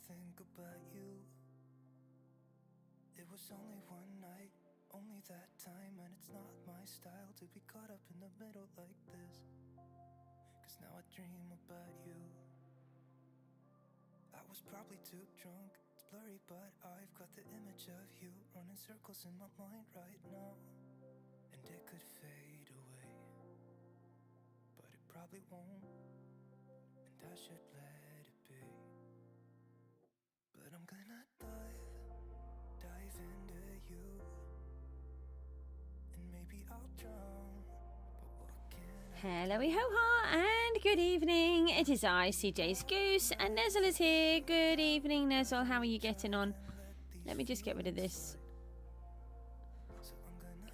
think about you. It was only one night, only that time, and it's not my style to be caught up in the middle like this. Cause now I dream about you. I was probably too drunk, it's blurry, but I've got the image of you running circles in my mind right now. And it could fade away, but it probably won't, and I should let it be. But I'm gonna dive into you, and maybe I'll drown, but what can Hello ho ha and good evening. It is I, Cjsgoose, and Nezzle is here. Good evening, Nezzle. How are you getting on? Let me just get rid of this.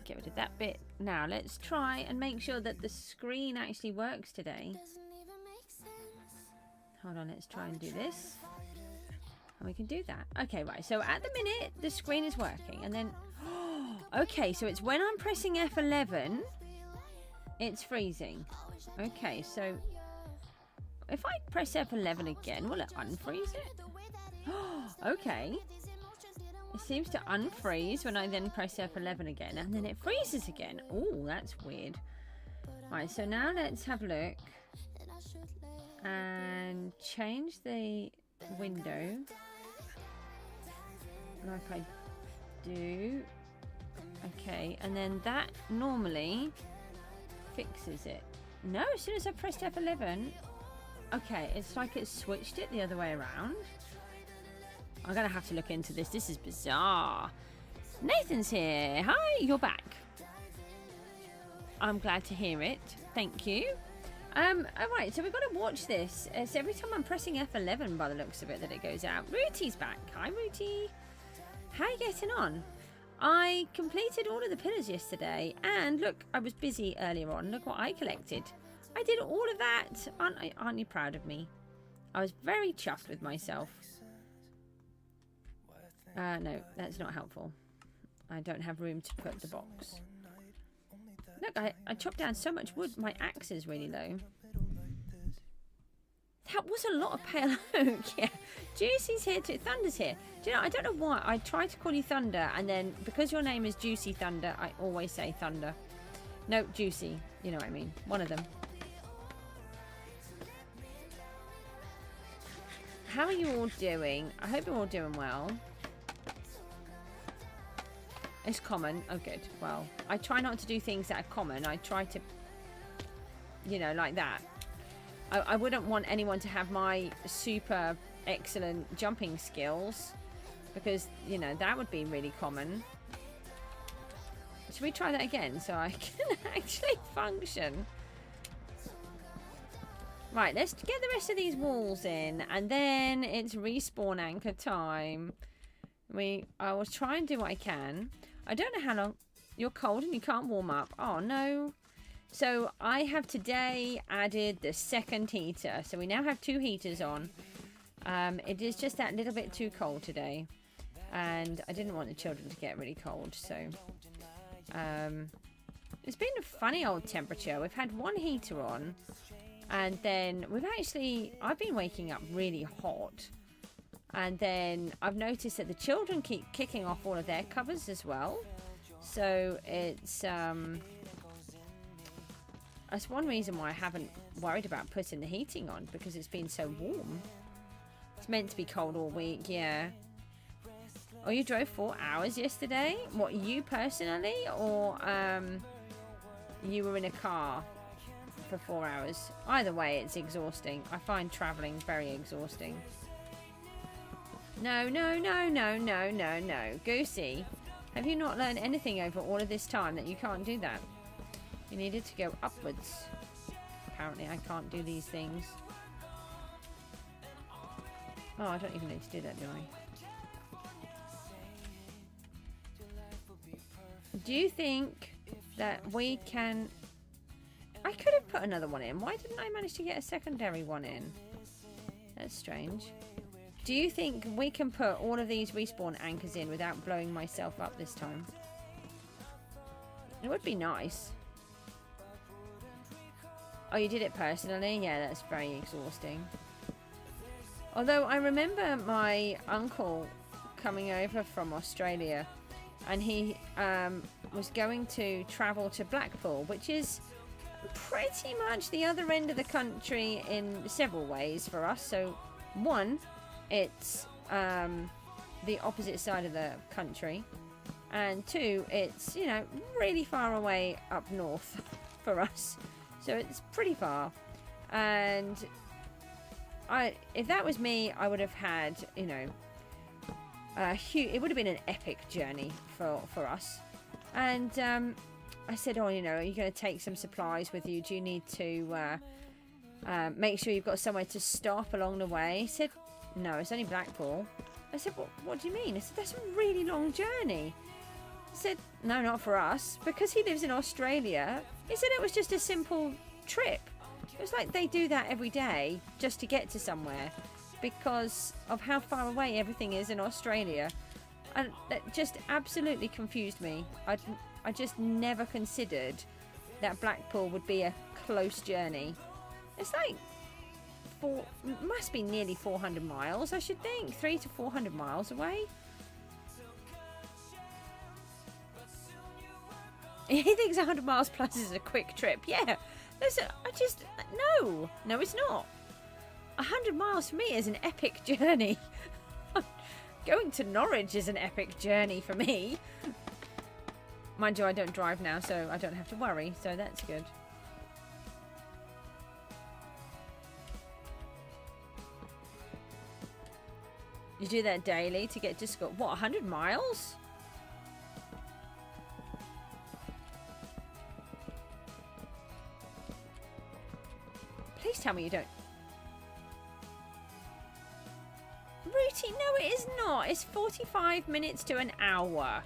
Get rid of that bit. Now let's try and make sure that the screen actually works today. Hold on, let's try and do this. And we can do that. Okay, right. So at the minute, the screen is working. And then, okay, so it's when I'm pressing F11, it's freezing. Okay, so if I press F11 again, will it unfreeze it? Okay. It seems to unfreeze when I then press F11 again, and then it freezes again. Oh, that's weird. Right, so now let's have a look and change the window like I do. Okay, and then that normally fixes it. No, as soon as I pressed F11, okay, it's like it switched it the other way around. I'm gonna have to look into this. This is bizarre. Nathan's here. Hi, you're back. I'm glad to hear it. Thank you. Alright, so we've got to watch this. So every time I'm pressing F11 by the looks of it that it goes out. Rooty's back. Hi, Rooty. How are you getting on? I completed all of the pillars yesterday, and look, I was busy earlier on. Look what I collected. I did all of that. Aren't you proud of me? I was very chuffed with myself. No, that's not helpful. I don't have room to put the box. Look, I chopped down so much wood. My axe is really low. That was a lot of pale oak. Yeah, Juicy's here too. Thunder's here. Do you know, I don't know why I try to call you Thunder, and then because your name is Juicy Thunder, I always say Thunder. No, Juicy. You know what I mean. One of them. How are you all doing? I hope you're all doing well. It's common. Oh, good. Well, I try not to do things that are common. I try to, you know, like that. I wouldn't want anyone to have my super excellent jumping skills, because, you know, that would be really common. Should we try that again so I can actually function? Right, let's get the rest of these walls in, and then it's respawn anchor time. I will try and do what I can. I don't know how long. You're cold and you can't warm up. Oh, no. So I have today added the second heater. So we now have 2 heaters on. It is just that little bit too cold today. And I didn't want the children to get really cold. So it's been a funny old temperature. We've had 1 heater on. And then I've been waking up really hot. And then I've noticed that the children keep kicking off all of their covers as well. So it's that's one reason why I haven't worried about putting the heating on, because it's been so warm. It's meant to be cold all week, yeah. Oh, you drove 4 hours yesterday? What, you personally? Or you were in a car for 4 hours? Either way, it's exhausting. I find traveling very exhausting. No, no, no, no, no, no, no. Goosey, have you not learned anything over all of this time that you can't do that? You needed to go upwards. Apparently I can't do these things. Oh, I don't even need to do that, do I? Do you think that we can... I could have put another one in. Why didn't I manage to get a secondary one in? That's strange. Do you think we can put all of these respawn anchors in without blowing myself up this time? It would be nice. Oh, you did it personally? Yeah, that's very exhausting. Although I remember my uncle coming over from Australia, and he was going to travel to Blackpool, which is pretty much the other end of the country in several ways for us. So one, it's the opposite side of the country, and two, it's, you know, really far away up north for us, so it's pretty far. And if that was me, I would have had, you know, it would have been an epic journey for us. And I said, oh, you know, are you going to take some supplies with you? Do you need to make sure you've got somewhere to stop along the way? He said, no, it's only Blackpool. I said, what do you mean? I said, that's a really long journey. He said, no, not for us, because he lives in Australia. He said it was just a simple trip. It was like they do that every day just to get to somewhere because of how far away everything is in Australia. And that just absolutely confused me. I just never considered that Blackpool would be a close journey. It's like must be nearly 400 miles, I should think. 300 to 400 miles away. He thinks 100 miles plus is a quick trip. Yeah, no, it's not. 100 miles for me is an epic journey. Going to Norwich is an epic journey for me. Mind you, I don't drive now, so I don't have to worry, so that's good. You do that daily to get to school. What, 100 miles? Please tell me you don't. Rooty, no, it is not. It's 45 minutes to an hour.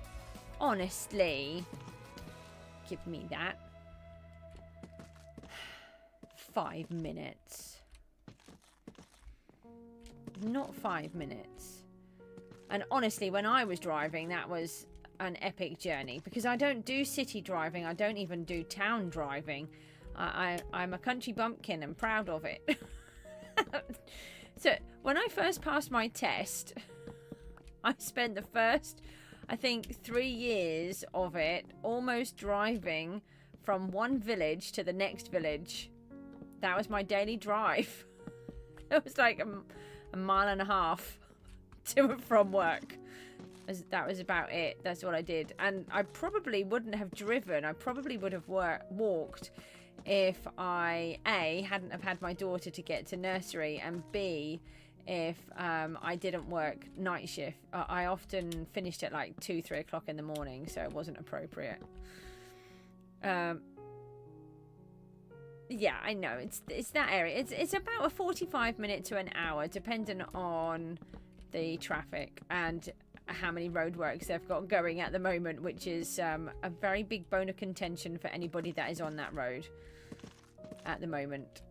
Honestly. Give me that. 5 minutes. Not 5 minutes. And honestly, when I was driving, that was an epic journey. Because I don't do city driving. I don't even do town driving. I'm a country bumpkin and proud of it. So, when I first passed my test, I spent the first, I think, 3 years of it almost driving from one village to the next village. That was my daily drive. It was like a mile and a half to and from work. That was about it. That's what I did. And I probably wouldn't have driven. I probably would have walked if I, A, hadn't have had my daughter to get to nursery, and B, if I didn't work night shift. I often finished at like 2-3 o'clock in the morning, so it wasn't appropriate. Yeah, I know, it's that area. It's about a 45 minute to an hour, depending on the traffic and how many roadworks they've got going at the moment, which is a very big bone of contention for anybody that is on that road at the moment.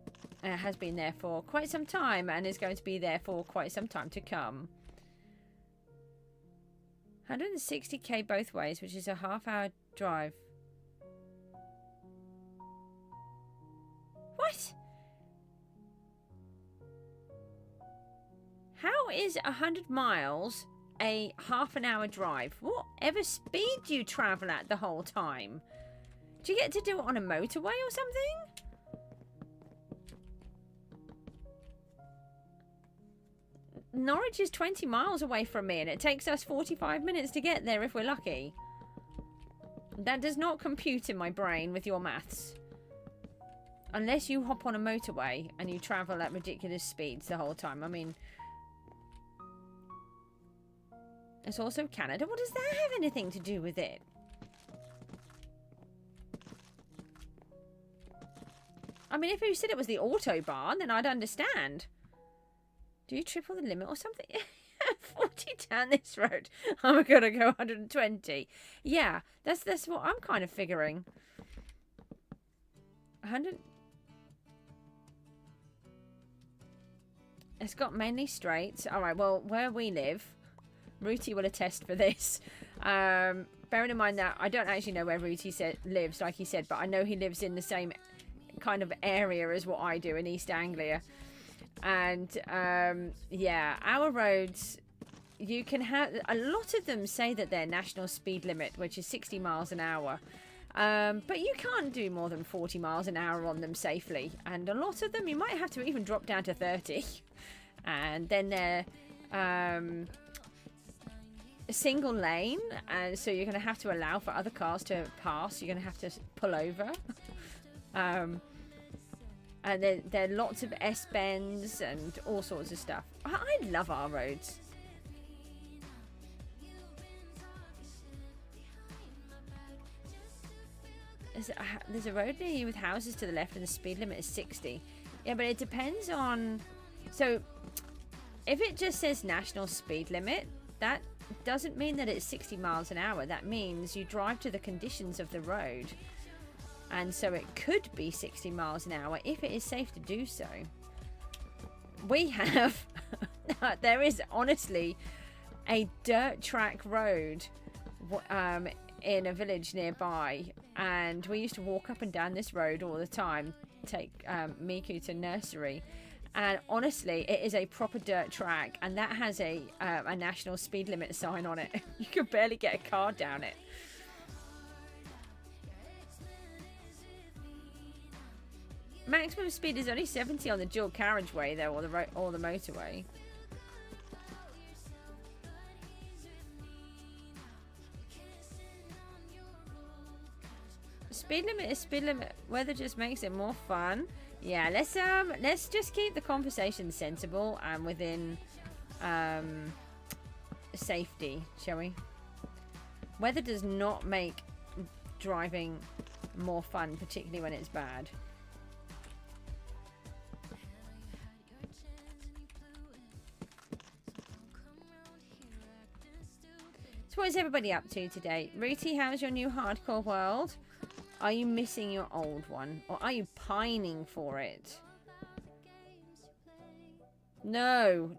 Has been there for quite some time and is going to be there for quite some time to come. 160k both ways, which is a half-hour drive. What? How is 100 miles a half an hour drive? Whatever speed do you travel at the whole time? Do you get to do it on a motorway or something? Norwich is 20 miles away from me and it takes us 45 minutes to get there if we're lucky. That does not compute in my brain with your maths. Unless you hop on a motorway and you travel at ridiculous speeds the whole time. I mean, it's also Canada. What does that have anything to do with it? I mean, if you said it was the Autobahn, then I'd understand. Do you triple the limit or something? 40 down this road. I'm gonna go 120. Yeah, that's what I'm kind of figuring. 100. It's got mainly straights. All right. Well, where we live, Rooty will attest for this. Bearing in mind that I don't actually know where Rooty lives, like he said, but I know he lives in the same kind of area as what I do in East Anglia. And yeah, our roads, you can have, a lot of them say that their national speed limit, which is 60 miles an hour. But you can't do more than 40 miles an hour on them safely. And a lot of them, you might have to even drop down to 30. And then they're a single lane. And so you're going to have to allow for other cars to pass. You're going to have to pull over. And there are lots of S-bends and all sorts of stuff. I love our roads. There's a road near you with houses to the left and the speed limit is 60. Yeah, but it depends on... So, if it just says national speed limit, that doesn't mean that it's 60 miles an hour. That means you drive to the conditions of the road. And so it could be 60 miles an hour if it is safe to do so. We have... there is honestly a dirt track road in a village nearby, and we used to walk up and down this road all the time, take Miku to nursery, and honestly it is a proper dirt track, and that has a national speed limit sign on it. You could barely get a car down it. Maximum speed is only 70 on the dual carriageway though, or the motorway. Speed limit is speed limit. Weather just makes it more fun. Yeah, let's just keep the conversation sensible and within safety, shall we? Weather does not make driving more fun, particularly when it's bad. So what is everybody up to today? Ruti, how's your new hardcore world? Are you missing your old one? Or are you pining for it? No.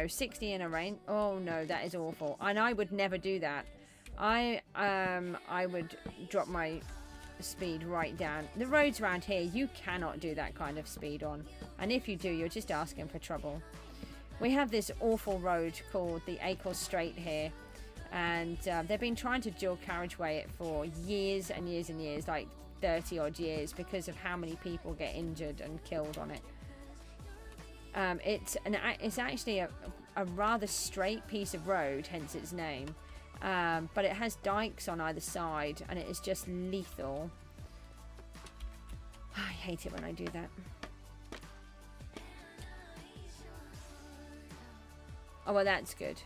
60 in a rain. Oh no, that is awful. And I would never do that. I would drop my speed right down. The roads around here, you cannot do that kind of speed on. And if you do, you're just asking for trouble. We have this awful road called the Acle Strait here. And they've been trying to dual carriageway it for years and years and years, like 30 odd years, because of how many people get injured and killed on it. It's actually a rather straight piece of road, hence its name, but it has dikes on either side, and it is just lethal. I hate it when I do that. Oh well, that's good.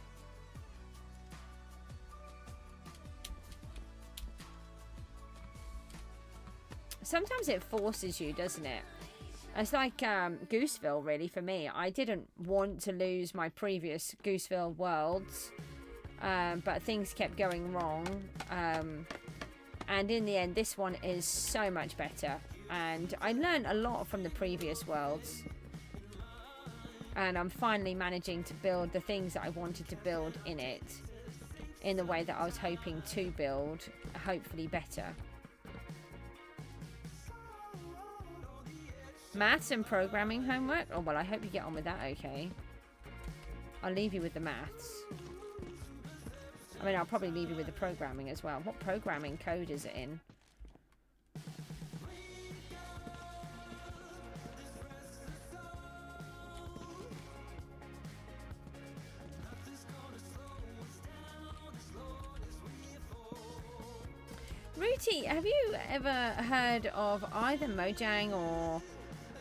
Sometimes it forces you, doesn't it? It's like Gooseville, really, for me. I didn't want to lose my previous Gooseville worlds, but things kept going wrong. And in the end, this one is so much better. And I learned a lot from the previous worlds. And I'm finally managing to build the things that I wanted to build in it, in the way that I was hoping to build, hopefully better. Maths and programming homework? Oh, well, I hope you get on with that okay. I'll leave you with the maths. I mean, I'll probably leave you with the programming as well. What programming code is it in? Ruti, have you ever heard of either Mojang or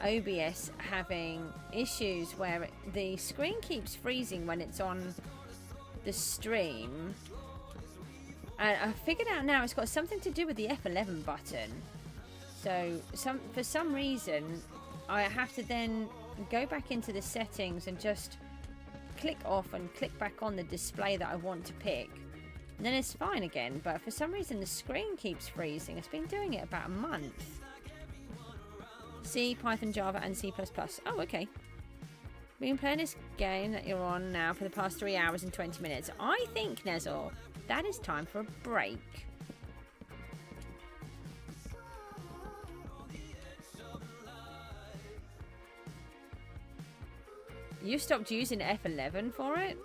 OBS having issues where the screen keeps freezing when it's on the stream? And I figured out now it's got something to do with the F11 button. So for some reason I have to then go back into the settings and just click off and click back on the display that I want to pick. And then it's fine again, but for some reason the screen keeps freezing. It's been doing it about a month. C, Python, Java, and C++. Oh, okay. Been playing this game that you're on now for the past 3 hours and 20 minutes. I think, Nezel, that is time for a break. You stopped using F11 for it?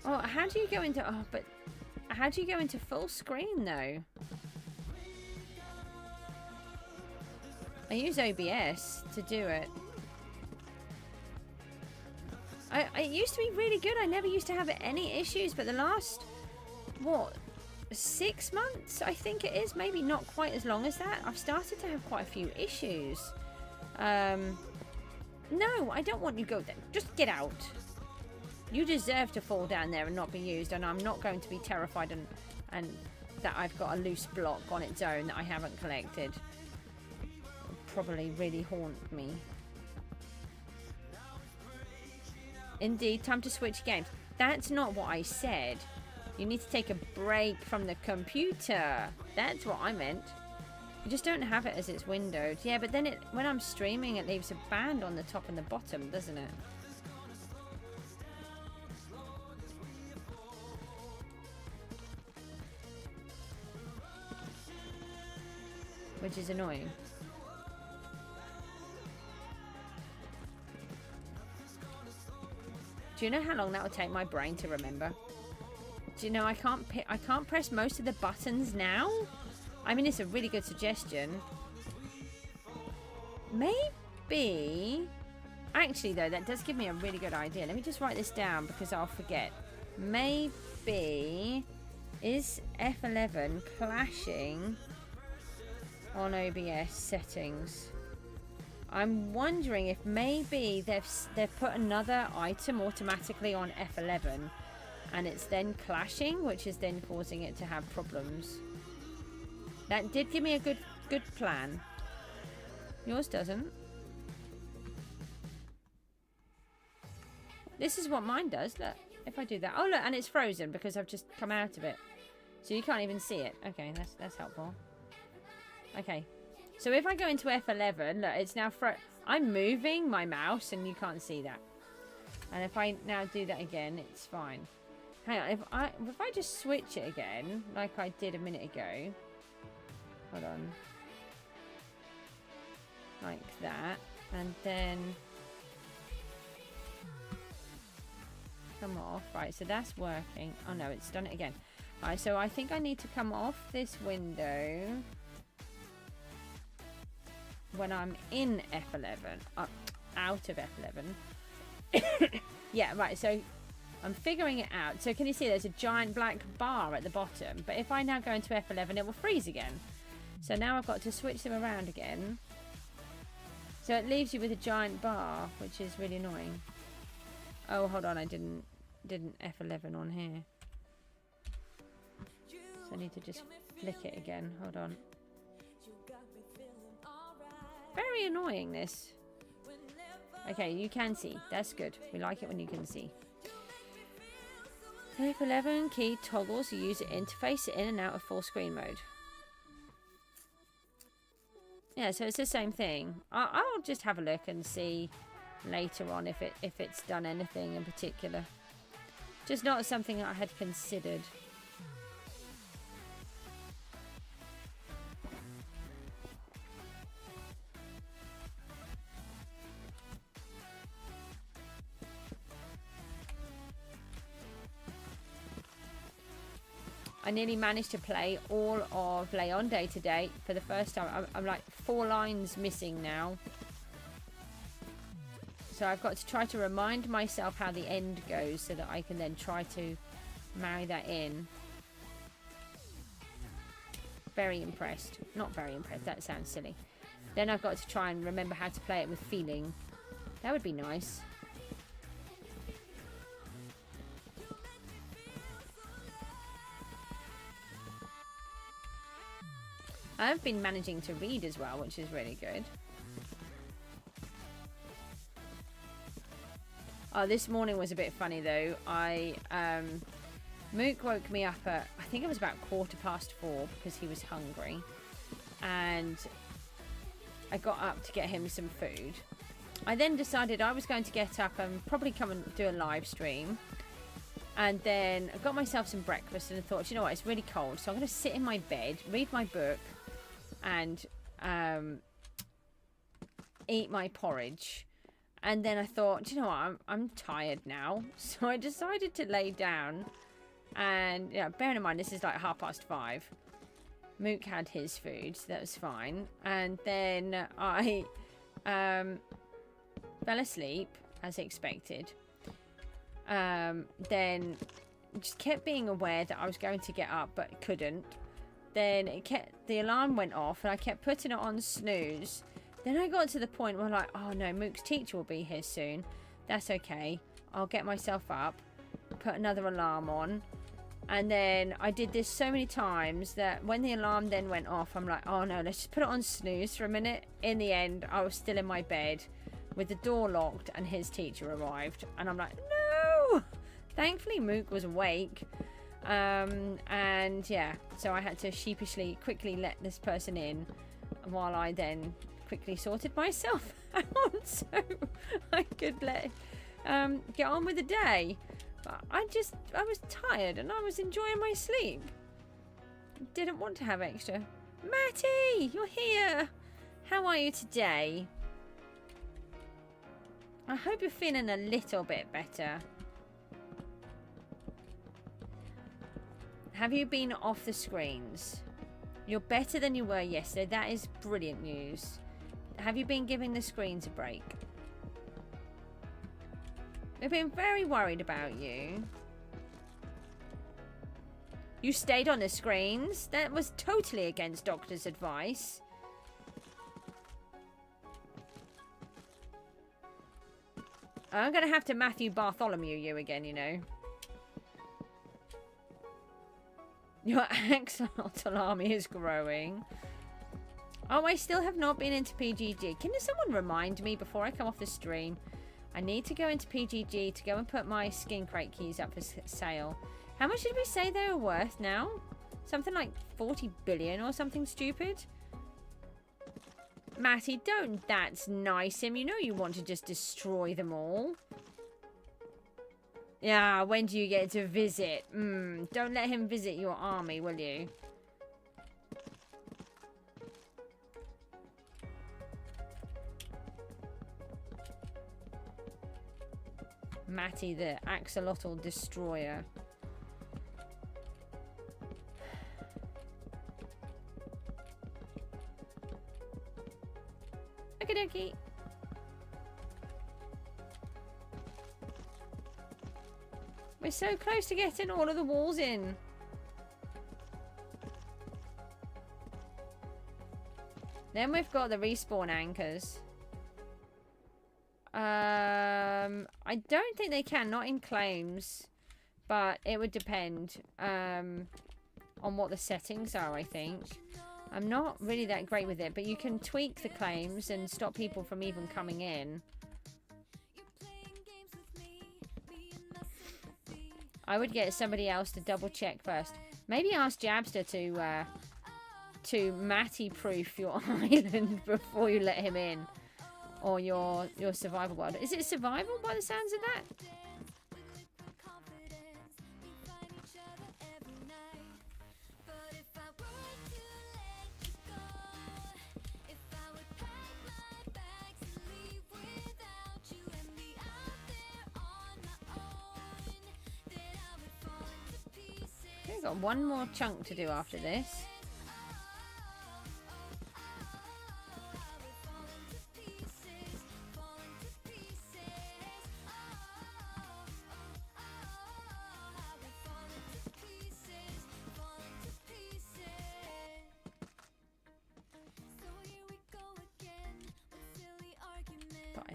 Oh, how do you go into... Oh, but how do you go into full screen, though? I use OBS to do it. It used to be really good. I never used to have any issues, but the last, what, 6 months, I think it is, maybe not quite as long as that, I've started to have quite a few issues. No, I don't want you to go there. Just get out. You deserve to fall down there and not be used, and I'm not going to be terrified and that I've got a loose block on its own that I haven't collected. It'll probably really haunt me. Indeed, time to switch games. That's not what I said. You need to take a break from the computer. That's what I meant. You just don't have it as it's windowed. Yeah, but then when I'm streaming, it leaves a band on the top and the bottom, doesn't it? Which is annoying. Do you know how long that will take my brain to remember? Do you know I can't press most of the buttons now? I mean, it's a really good suggestion. Maybe... Actually, though, that does give me a really good idea. Let me just write this down because I'll forget. Maybe... Is F11 clashing on OBS settings? I'm wondering if maybe they've put another item automatically on F11 and it's then clashing, which is then causing it to have problems. That did give me a good plan. Yours doesn't. This is what mine does. Look, if I do that. Oh, look, and it's frozen because I've just come out of it. So you can't even see it. Okay, that's helpful. Okay. So if I go into F11, look, it's now I'm moving my mouse and you can't see that. And if I now do that again, it's fine. Hang on, if I just switch it again, like I did a minute ago. Hold on. Like that. And then come off. Right, so that's working. Oh no, it's done it again. Alright, so I think I need to come off this window when I'm in F11, out of F11. Yeah, right, so I'm figuring it out. So can you see there's a giant black bar at the bottom, but if I now go into F11 it will freeze again. So now I've got to switch them around again. So it leaves you with a giant bar, which is really annoying. Oh, hold on, I didn't F11 on here. So I need to just flick it again. Hold on. Very annoying, this. Okay, you can see. That's good. We like it when you can see. F11 key toggles the user interface in and out of full screen mode. Yeah, so it's the same thing. I'll just have a look and see later on if it's done anything in particular. Just not something I had considered. I nearly managed to play all of Leonde today for the first time. I'm like 4 lines missing now. So I've got to try to remind myself how the end goes so that I can then try to marry that in. Very impressed. Not very impressed, that sounds silly. Then I've got to try and remember how to play it with feeling. That would be nice. I've been managing to read as well, which is really good. Oh, this morning was a bit funny though. Mook woke me up at, I think it was about 4:15 because he was hungry. And I got up to get him some food. I then decided I was going to get up and probably come and do a live stream. And then I got myself some breakfast and I thought, you know what, it's really cold. So I'm going to sit in my bed, read my book, and eat my porridge And then I thought, do you know what, I'm tired now. So I decided to lay down. And, yeah, bearing in mind, this is like 5:30. Mook had his food, so that was fine. And then I fell asleep, as expected. Then just kept being aware that I was going to get up, but couldn't. Then the alarm went off, and I kept putting it on snooze. Then I got to the point where, like, oh no, Mook's teacher will be here soon. That's okay. I'll get myself up, put another alarm on. And then I did this so many times that when the alarm then went off, I'm like, oh no, let's just put it on snooze for a minute. In the end, I was still in my bed with the door locked and his teacher arrived. And I'm like, no! Thankfully, Mook was awake. And yeah, so I had to sheepishly quickly let this person in while I then quickly sorted myself out so I could get on with the day. But I was tired and I was enjoying my sleep. Didn't want to have extra. Matty, you're here. How are you today? I hope you're feeling a little bit better. Have you been off the screens? You're better than you were yesterday. That is brilliant news. Have you been giving the screens a break? We've been very worried about you. You stayed on the screens. That was totally against doctor's advice. I'm going to have to Matthew Bartholomew you again, you know. Your axolotl army is growing. Oh, I still have not been into PGG. Can someone remind me before I come off the stream? I need to go into PGG to go and put my skin crate keys up for sale. How much did we say they were worth now? Something like 40 billion or something stupid? Matty, don't that's nice him. You know you want to just destroy them all. Yeah, when do you get to visit? Don't let him visit your army, will you? Matty, the axolotl destroyer. Okie dokie. We're so close to getting all of the walls in. Then we've got the respawn anchors. I don't think they can, not in claims, but it would depend on what the settings are, I think. I'm not really that great with it, but you can tweak the claims and stop people from even coming in. I would get somebody else to double check first. Maybe ask Jabster to Matty-proof your island before you let him in. Or your survival world. Is it survival by the sounds of that? Okay, we've got one more chunk to do after this.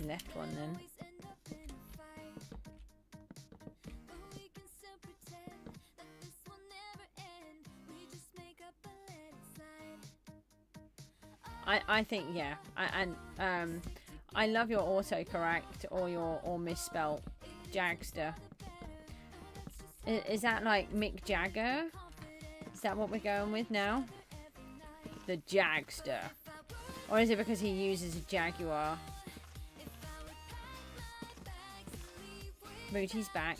Left one then. I think yeah. I love your autocorrect or misspelt Jagster. Is that like Mick Jagger? Is that what we're going with now? The Jagster. Or is it because he uses a Jaguar? Mooty's back.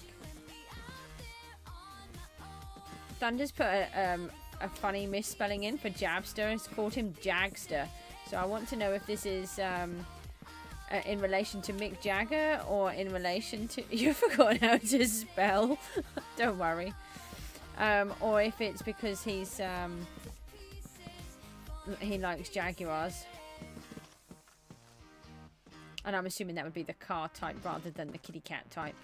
Thunder's put a funny misspelling in for Jabster and it's called him Jagster. So I want to know if this is in relation to Mick Jagger or in relation to... You've forgotten how to spell. Don't worry. Or if it's because he's he likes Jaguars. And I'm assuming that would be the car type rather than the kitty cat type.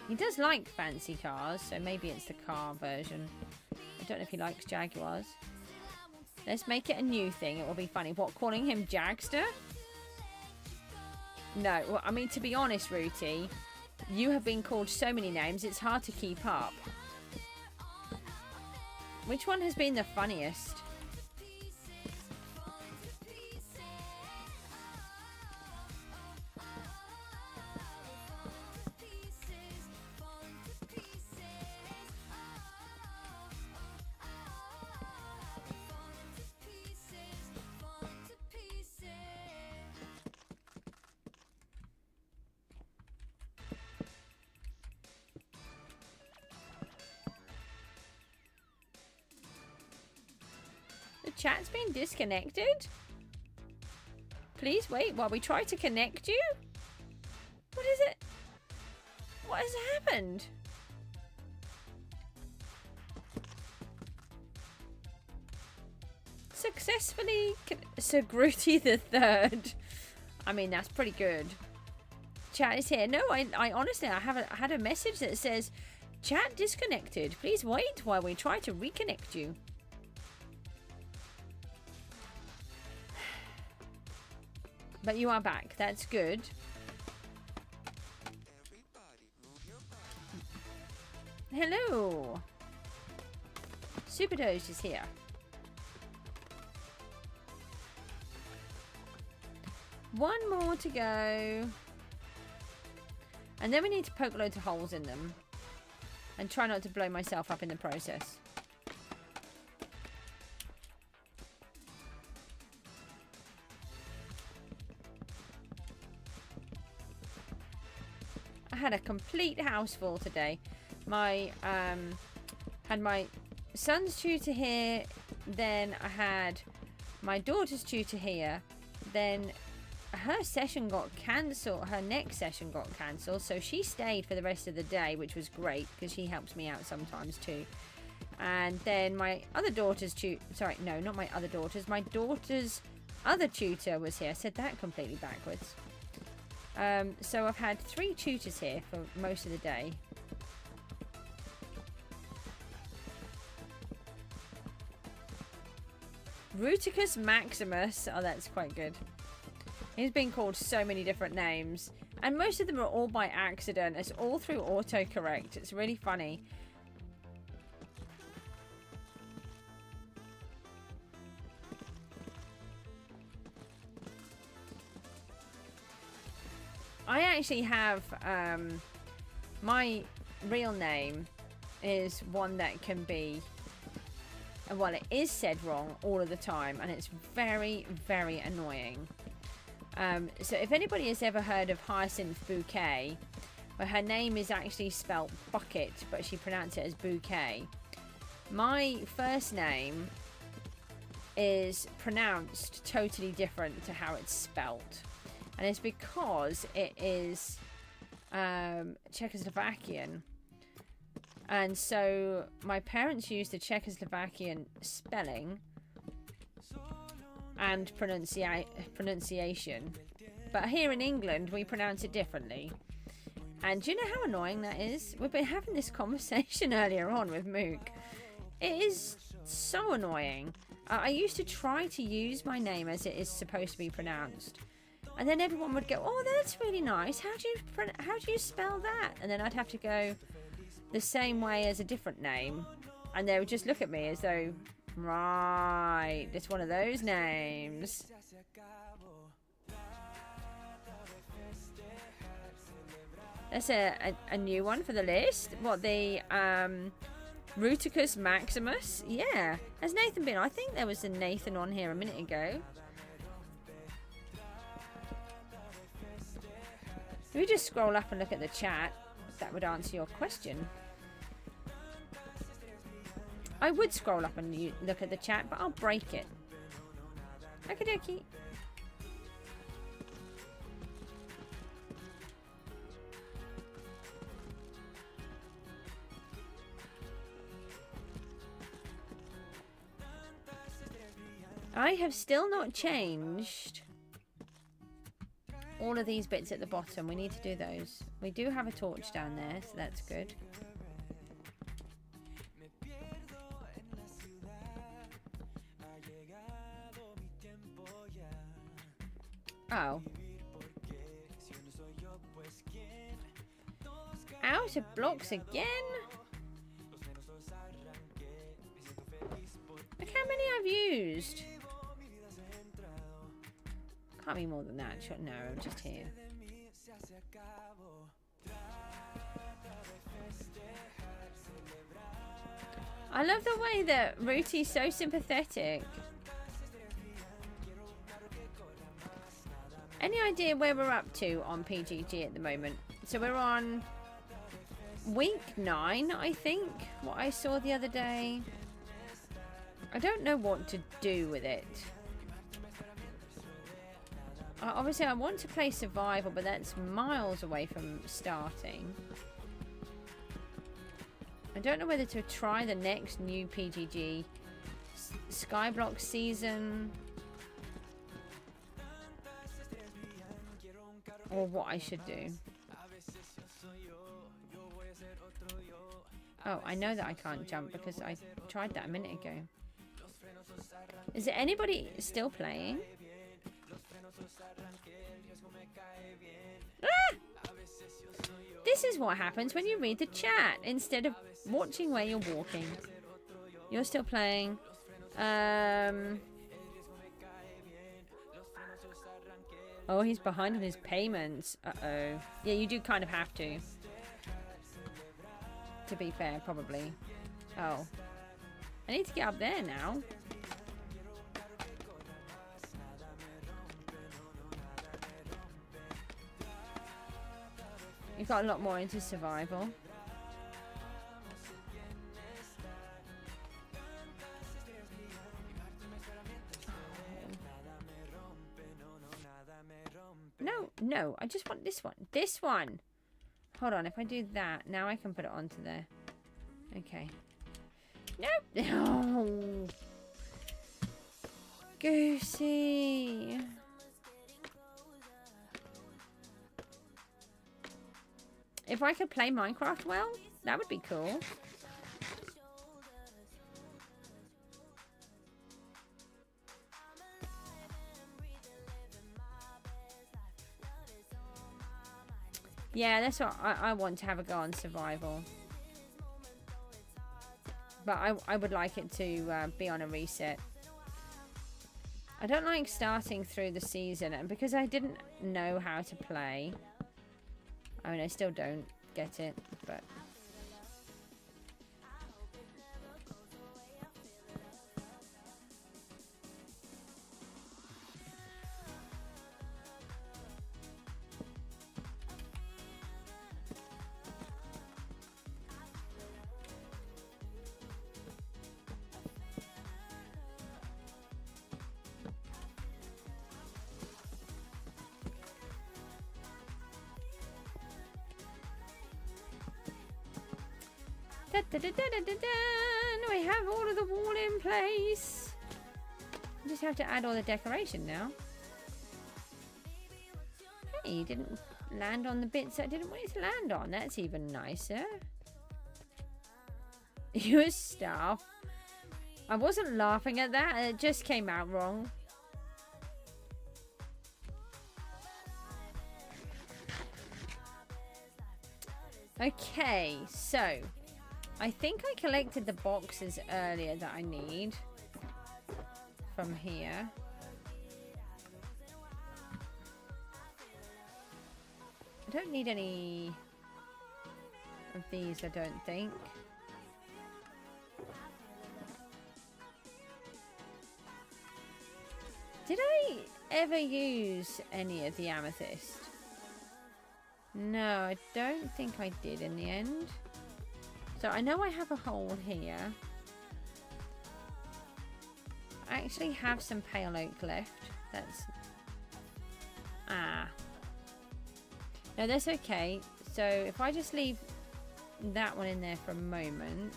He does like fancy cars, so maybe it's the car version. I don't know if he likes Jaguars. Let's make it a new thing. It will be funny. What, calling him Jagster? No, well, I mean, to be honest, Rooty, you have been called so many names, it's hard to keep up. Which one has been the funniest? Chat's been disconnected? Please wait while we try to connect you? What is it? What has happened? Successfully Cjsgoose the third. I mean, that's pretty good. Chat is here. No, I honestly, I had a message that says, chat disconnected. Please wait while we try to reconnect you. But you are back. That's good. Hello. Superdose is here. One more to go. And then we need to poke loads of holes in them. And try not to blow myself up in the process. I had a complete house full today. My had my son's tutor here, then I had my daughter's tutor here, then her session got cancelled, her next session got cancelled, so she stayed for the rest of the day, which was great because she helps me out sometimes too. And then my other daughter's sorry, no, not my other daughter's, my daughter's other tutor was here. I said that completely backwards. So I've had 3 tutors here for most of the day. Rooticus Maximus. Oh, that's quite good. He's been called so many different names. And most of them are all by accident. It's all through autocorrect. It's really funny. I actually have, my real name is one that can be, well, it is said wrong all of the time, and it's very, very annoying. So if anybody has ever heard of Hyacinth Bouquet, where her name is actually spelt bucket, but she pronounced it as bouquet. My first name is pronounced totally different to how it's spelt. And it's because it is Czechoslovakian. And so my parents used the Czechoslovakian spelling and pronunciation. But here in England, we pronounce it differently. And do you know how annoying that is? We've been having this conversation earlier on with Mook. It is so annoying. I used to try to use my name as it is supposed to be pronounced. And then everyone would go, oh, that's really nice. How do you spell that? And then I'd have to go the same way as a different name. And they would just look at me as though, right, it's one of those names. That's a new one for the list. What, the Rooticus Maximus? Yeah. Has Nathan been? I think there was a Nathan on here a minute ago. If we just scroll up and look at the chat, that would answer your question. I would scroll up and look at the chat, but I'll break it. Okie dokie. I have still not changed all of these bits at the bottom. We need to do those. We do have a torch down there, so that's good. Oh. Out of blocks again? Look how many I've used. Can't be more than that. No, I'm just here. I love the way that Rooty's so sympathetic. Any idea where we're up to on PGG at the moment? So we're on week 9, I think. What I saw the other day. I don't know what to do with it. Obviously, I want to play survival, but that's miles away from starting. I don't know whether to try the next new PGG Skyblock season, or what I should do. Oh, I know that I can't jump because I tried that a minute ago. Is there anybody still playing? Ah! This is what happens when you read the chat instead of watching where you're walking. You're still playing. Oh, he's behind on his payments. Uh-oh. Yeah, you do kind of have to. To be fair, probably. Oh. I need to get up there now. You've got a lot more into survival. No, no, I just want this one. This one! Hold on, if I do that, now I can put it onto there. Okay. Nope! Oh. Goosey! If I could play Minecraft well, that would be cool. Yeah, that's what I want to have a go on survival. But I would like it to be on a reset. I don't like starting through the season, and because I didn't know how to play. I mean, I still don't get it, but... We have all of the wall in place. I just have to add all the decoration now. Hey, you didn't land on the bits I didn't want you to land on. That's even nicer. Your stuff. I wasn't laughing at that. It just came out wrong. Okay, so I think I collected the boxes earlier that I need from here. I don't need any of these, I don't think. Did I ever use any of the amethyst? No, I don't think I did in the end. So I know I have a hole here. actually have some pale oak left. That's... Ah. No, that's okay. So if I just leave that one in there for a moment.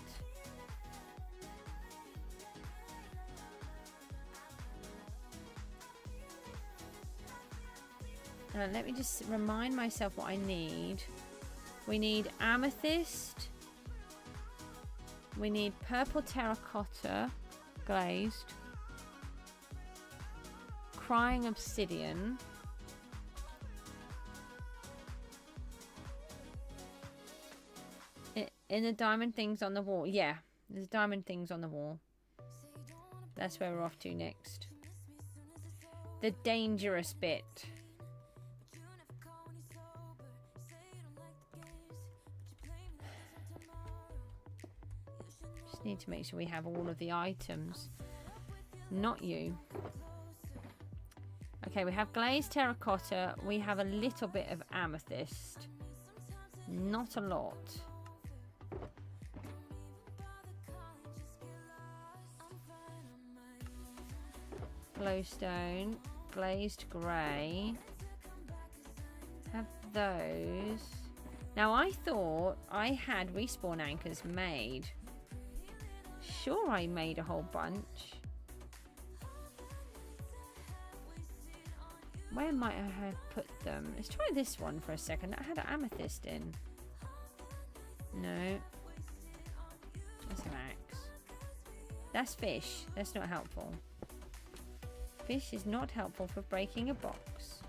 Let me just remind myself what I need. We need amethyst. We need purple terracotta glazed. Crying obsidian. In the diamond things on the wall. Yeah, there's diamond things on the wall. That's where we're off to next. The dangerous bit. Just need to make sure we have all of the items. Not you. Okay, we have glazed terracotta. We have a little bit of amethyst. Not a lot. Glowstone, glazed grey. Have those. Now I thought I had respawn anchors made. Sure, I made a whole bunch. Where might I have put them? Let's try this one for a second. I had an amethyst in. No. That's an axe. That's fish. That's not helpful. Fish is not helpful for breaking a box.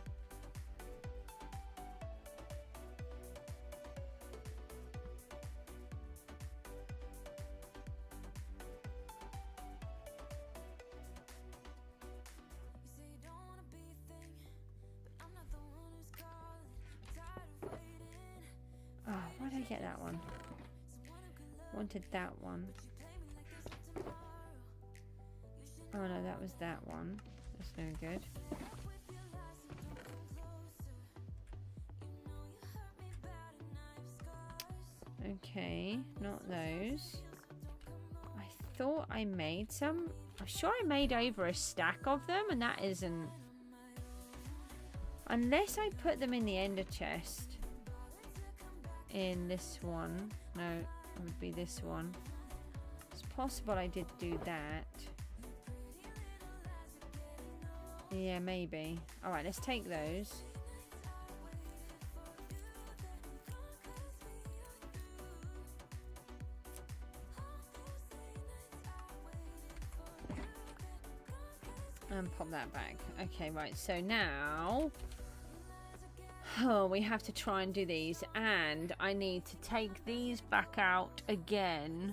Oh, why did I get that one? Wanted that one. Oh no, that was that one. That's no good. Okay, not those. I thought I made some. I'm sure I made over a stack of them, and that isn't. Unless I put them in the ender chest. In this one. No, it would be this one. It's possible I did do that. Yeah, maybe. Alright, let's take those. And pop that back. Okay, right. So now... Oh, we have to try and do these. And I need to take these back out again.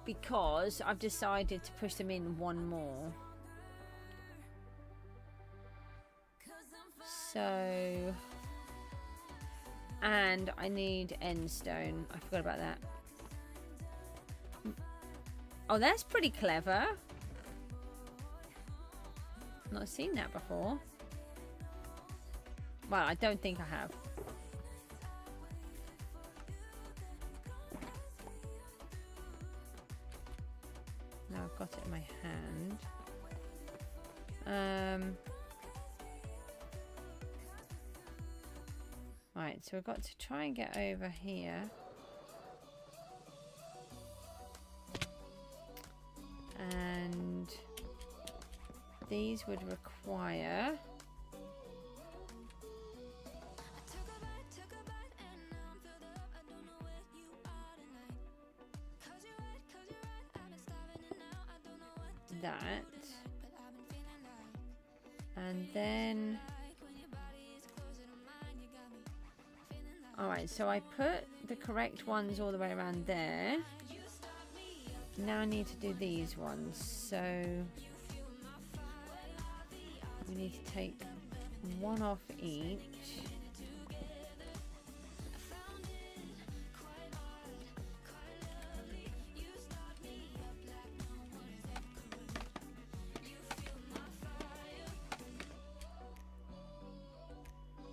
Because I've decided to push them in one more. So... And I need endstone. I forgot about that. Oh, that's pretty clever. Not seen that before. Well, I don't think I have. Now I've got it in my hand. Right, so we've got to try and get over here. And these would require... that. And then... Alright, so I put the correct ones all the way around there. Now I need to do these ones. So we need to take one off each.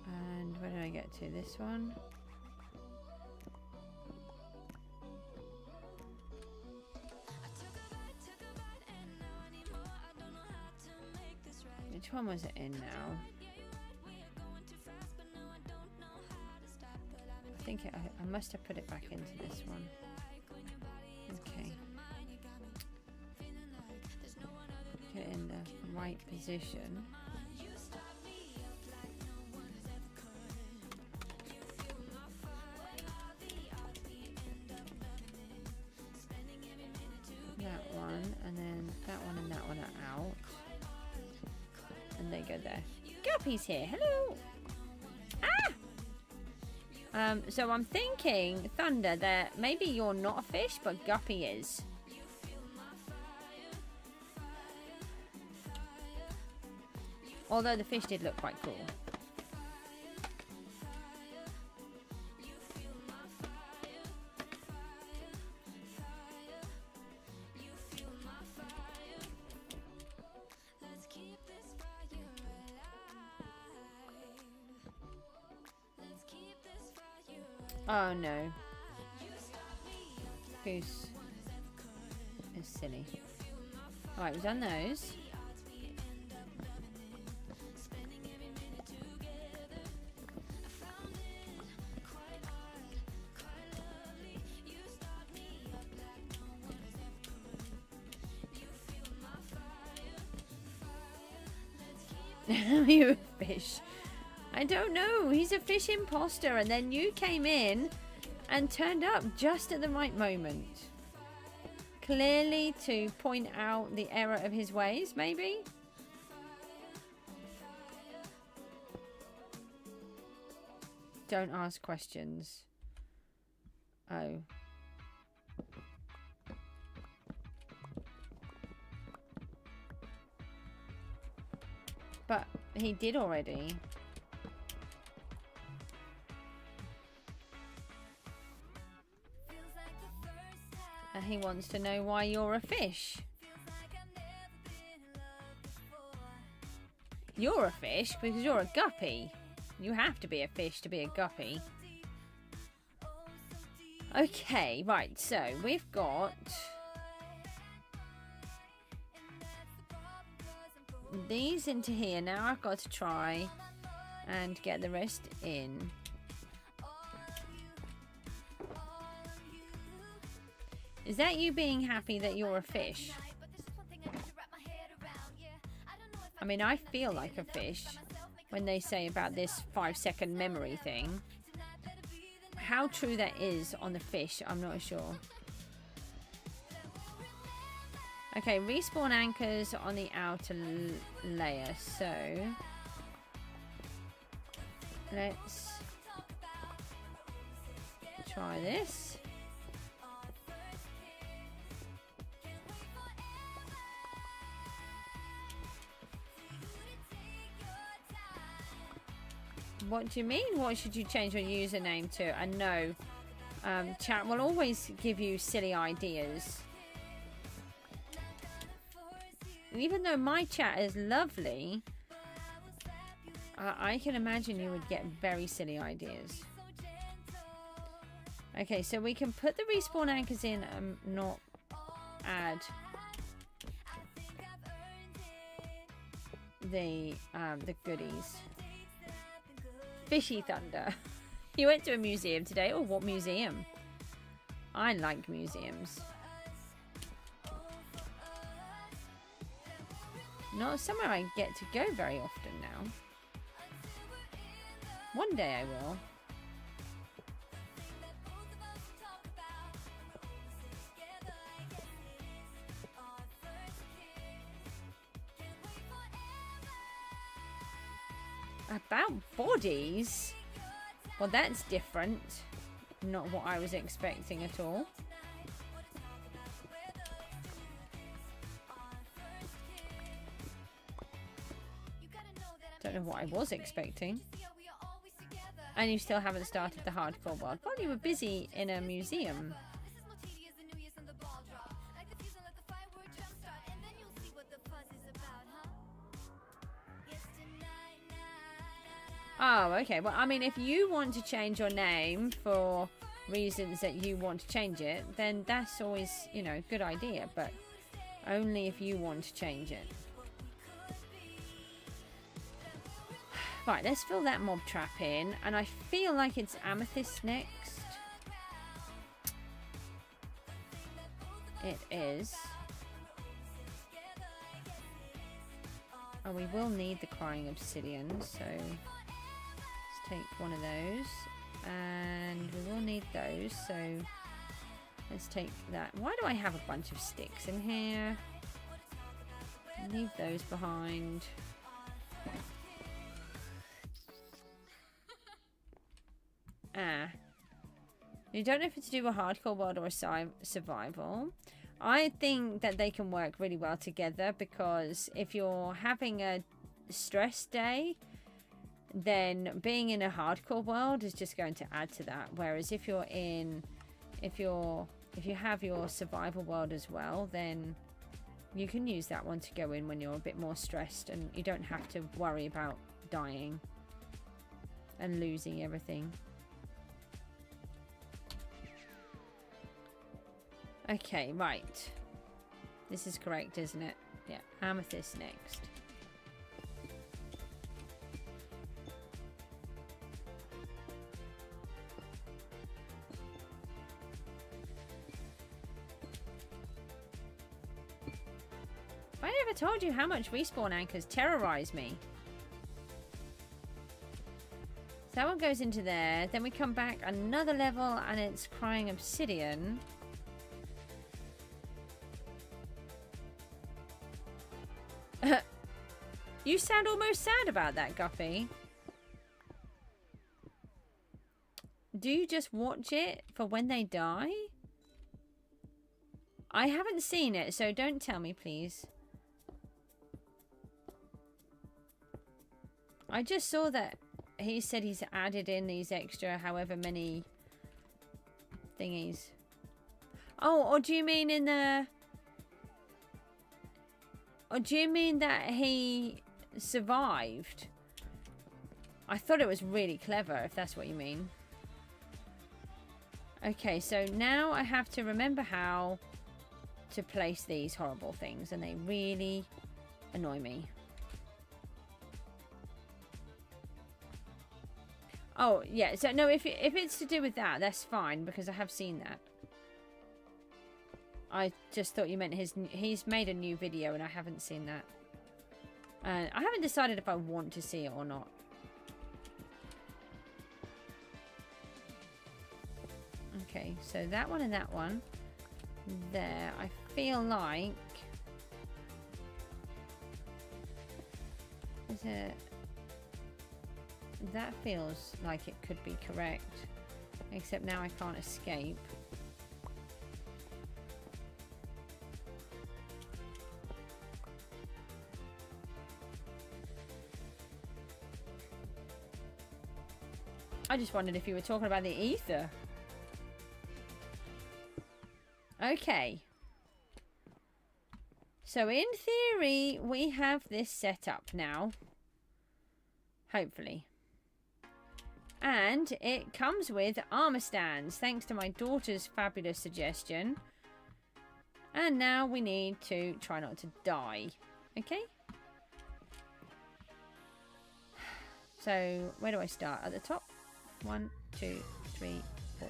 And where do I get to? This one. Which one was it in now? I think I must have put it back into this one. Okay. Get it in the right position. That one, and then that one and that one are out. And they go there. Guppy's here. Hello. Ah! So I'm thinking, Thunder, that maybe you're not a fish, but Guppy is. Although the fish did look quite cool. Oh no. Goose is silly. Alright, we've done those. Are you a fish? I don't know. He's a fish imposter, and then you came in and turned up just at the right moment. Clearly to point out the error of his ways, maybe? Don't ask questions. Oh. But he did already. And he wants to know why you're a fish. You're a fish because you're a guppy. You have to be a fish to be a guppy. Okay, right, so we've got these into here. Now I've got to try and get the rest in. Is that you being happy that you're a fish? I mean, I feel like a fish when they say about this 5-second memory thing. How true that is on the fish, I'm not sure. Okay, respawn anchors on the outer layer. So let's try this. What do you mean? What should you change your username to? And no, chat will always give you silly ideas. And even though my chat is lovely, I can imagine you would get very silly ideas. Okay, so we can put the respawn anchors in and not add the goodies. Fishy Thunder. You went to a museum today. Oh, what museum? I like museums. Not somewhere I get to go very often now. One day I will. About bodies? Well, that's different. Not what I was expecting at all. Don't know what I was expecting. And you still haven't started the hardcore world. Well, you were busy in a museum. Oh, okay. Well, I mean, if you want to change your name for reasons that you want to change it, then that's always, you know, a good idea. But only if you want to change it. Right, let's fill that mob trap in. And I feel like it's amethyst next. It is. Oh, we will need the crying obsidian, so let's take one of those. And we will need those, so let's take that. Why do I have a bunch of sticks in here? Leave those behind. You don't know if it's to do a hardcore world or a survival. I think that they can work really well together, because if you're having a stress day, then being in a hardcore world is just going to add to that. Whereas if you have your survival world as well, then you can use that one to go in when you're a bit more stressed, and you don't have to worry about dying and losing everything. Okay, right. This is correct, isn't it? Yeah, amethyst next. I never told you how much respawn anchors terrorize me. So that one goes into there. Then we come back another level and it's crying obsidian. You sound almost sad about that, Guppy. Do you just watch it for when they die? I haven't seen it, so don't tell me, please. I just saw that he said he's added in these extra however many thingies. Oh, or do you mean in the... Or do you mean that he survived? I thought it was really clever, if that's what you mean. Okay, so now I have to remember how to place these horrible things, and they really annoy me. Oh, yeah, so no, if it's to do with that, that's fine, because I have seen that. I just thought you meant he's made a new video and I haven't seen that. I haven't decided if I want to see it or not. Okay, so that one and that one. There. I feel like... Is it... That feels like it could be correct. Except now I can't escape. I just wondered if you were talking about the ether. Okay. So in theory, we have this set up now. Hopefully. And it comes with armor stands, thanks to my daughter's fabulous suggestion. And now we need to try not to die. Okay? So, where do I start? At the top? 1, 2, 3, 4.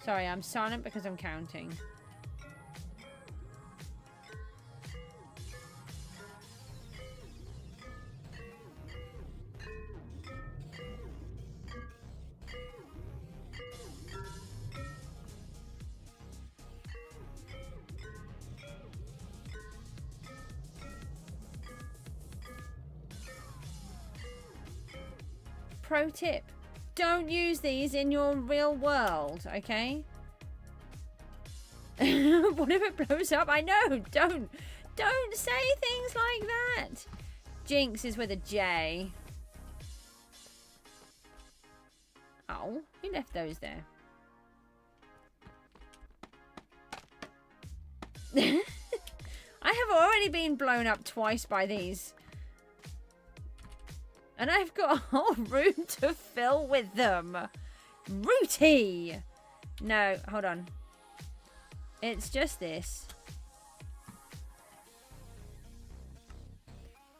Sorry, I'm silent because I'm counting. Pro tip. Don't use these in your real world, okay? What if it blows up? I know. Don't say things like that. Jinx is with a J. Oh, who left those there? already been blown up twice by these. And I've got a whole room to fill with them. Rooty! No, hold on. It's just this.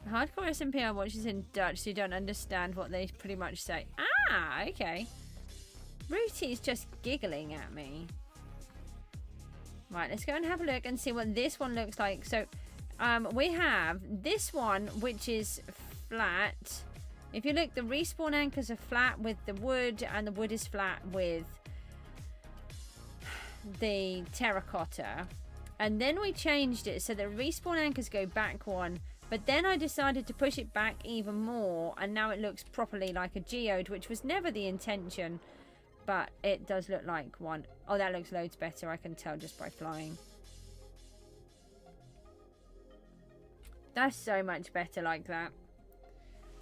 Hardcore SMPR watches in Dutch, so you don't understand what they pretty much say. Ah, okay. Rooty's just giggling at me. Right, let's go and have a look and see what this one looks like. So, we have this one, which is flat. If you look, the respawn anchors are flat with the wood, and the wood is flat with the terracotta. And then we changed it so the respawn anchors go back one. But then I decided to push it back even more, and now it looks properly like a geode, which was never the intention. But it does look like one. Oh, that looks loads better. I can tell just by flying. That's so much better like that.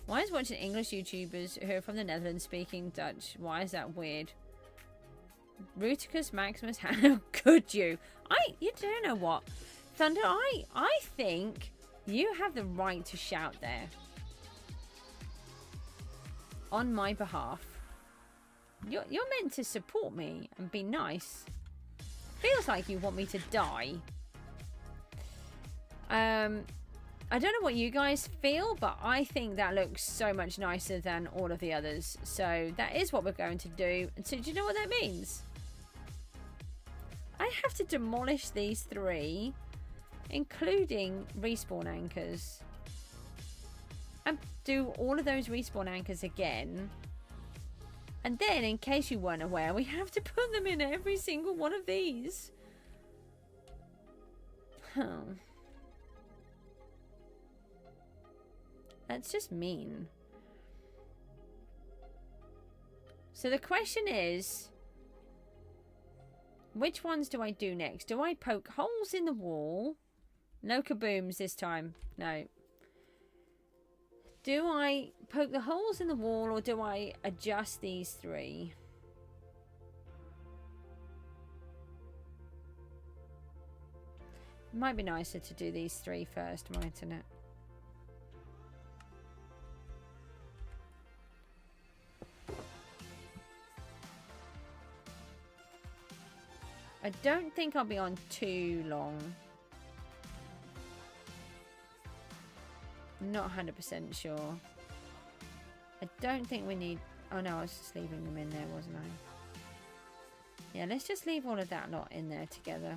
Why is watching English YouTubers who are from the Netherlands speaking Dutch? Why is that weird? Ruticus Maximus, how could you? You don't know what. Thunder, I think you have the right to shout there. On my behalf. You're meant to support me and be nice. Feels like you want me to die. I don't know what you guys feel, but I think that looks so much nicer than all of the others. So that is what we're going to do. And so do you know what that means? I have to demolish these 3, including respawn anchors. And do all of those respawn anchors again. And then, in case you weren't aware, we have to put them in every single one of these. Huh. That's just mean. So the question is, which ones do I do next? Do I poke holes in the wall? No kabooms this time. No. Do I poke the holes in the wall, or do I adjust these 3? It might be nicer to do these 3 first, mightn't it? I don't think I'll be on too long. Not 100% sure. I don't think we need... Oh no, I was just leaving them in there, wasn't I? Yeah, let's just leave all of that lot in there together.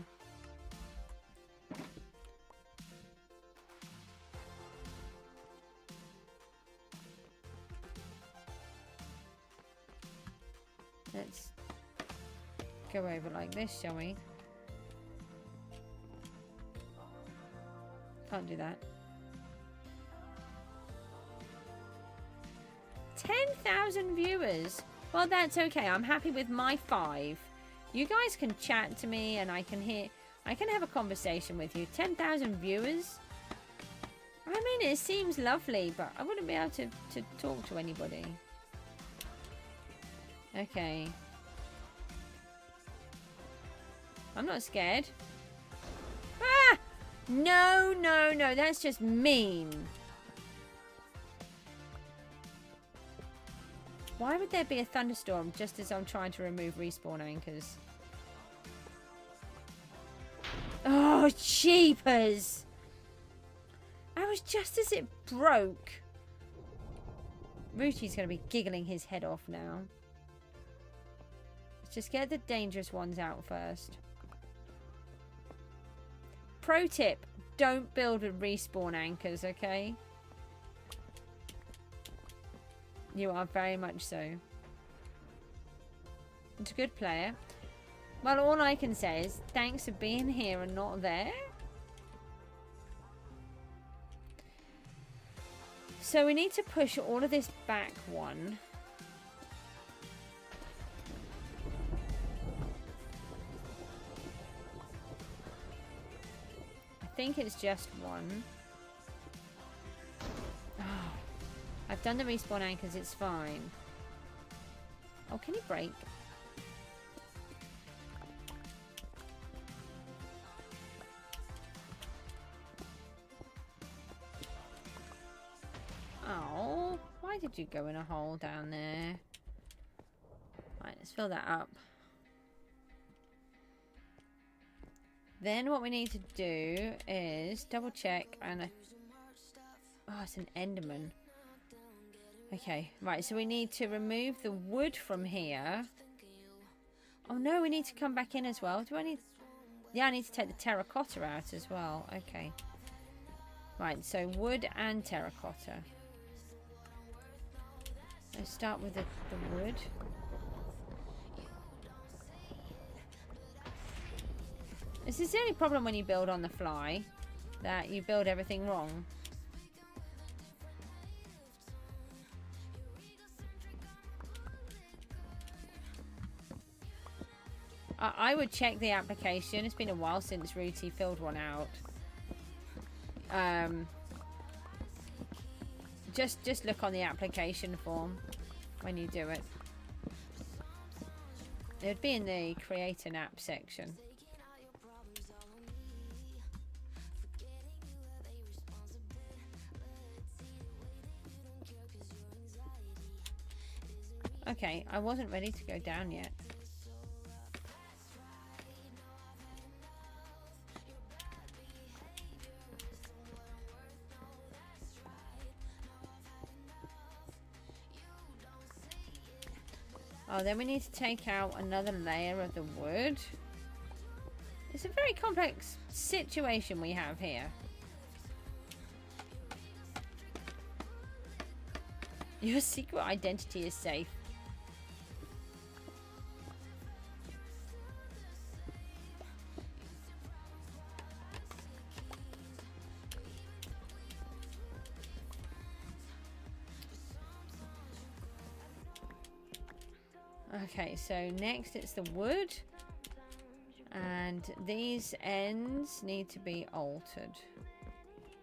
Let's go over like this, shall we? Can't do that. 10,000 viewers. Well, that's okay. I'm happy with my 5. You guys can chat to me and I can have a conversation with you. 10,000 viewers. I mean, it seems lovely, but I wouldn't be able to talk to anybody. Okay. I'm not scared. Ah! No, no, no. That's just mean. Why would there be a thunderstorm just as I'm trying to remove respawn anchors? Oh, cheapers! I was just as it broke. Rooty's going to be giggling his head off now. Let's just get the dangerous ones out first. Pro tip, don't build with respawn anchors, okay? You are very much so. It's a good player. Well, all I can say is thanks for being here and not there. So we need to push all of this back one. I think it's just one. Oh, I've done the respawn anchors, it's fine. Oh, can you break? could you go in a hole down there? Right, let's fill that up. Then what we need to do is double check and oh, it's an Enderman. Okay, right, so we need to remove the wood from here. Oh no, we need to come back in as well. Do I need... Yeah, I need to take the terracotta out as well. Okay. Right, so wood and terracotta. Let's start with the wood. This is the only problem when you build on the fly, that you build everything wrong. I would check the application. It's been a while since Rooty filled one out. Just look on the application form when you do it. It would be in the create an app section. Okay, I wasn't ready to go down yet. Oh, then we need to take out another layer of the wood. It's a very complex situation we have here. Your secret identity is safe. Okay, so next it's the wood, and these ends need to be altered.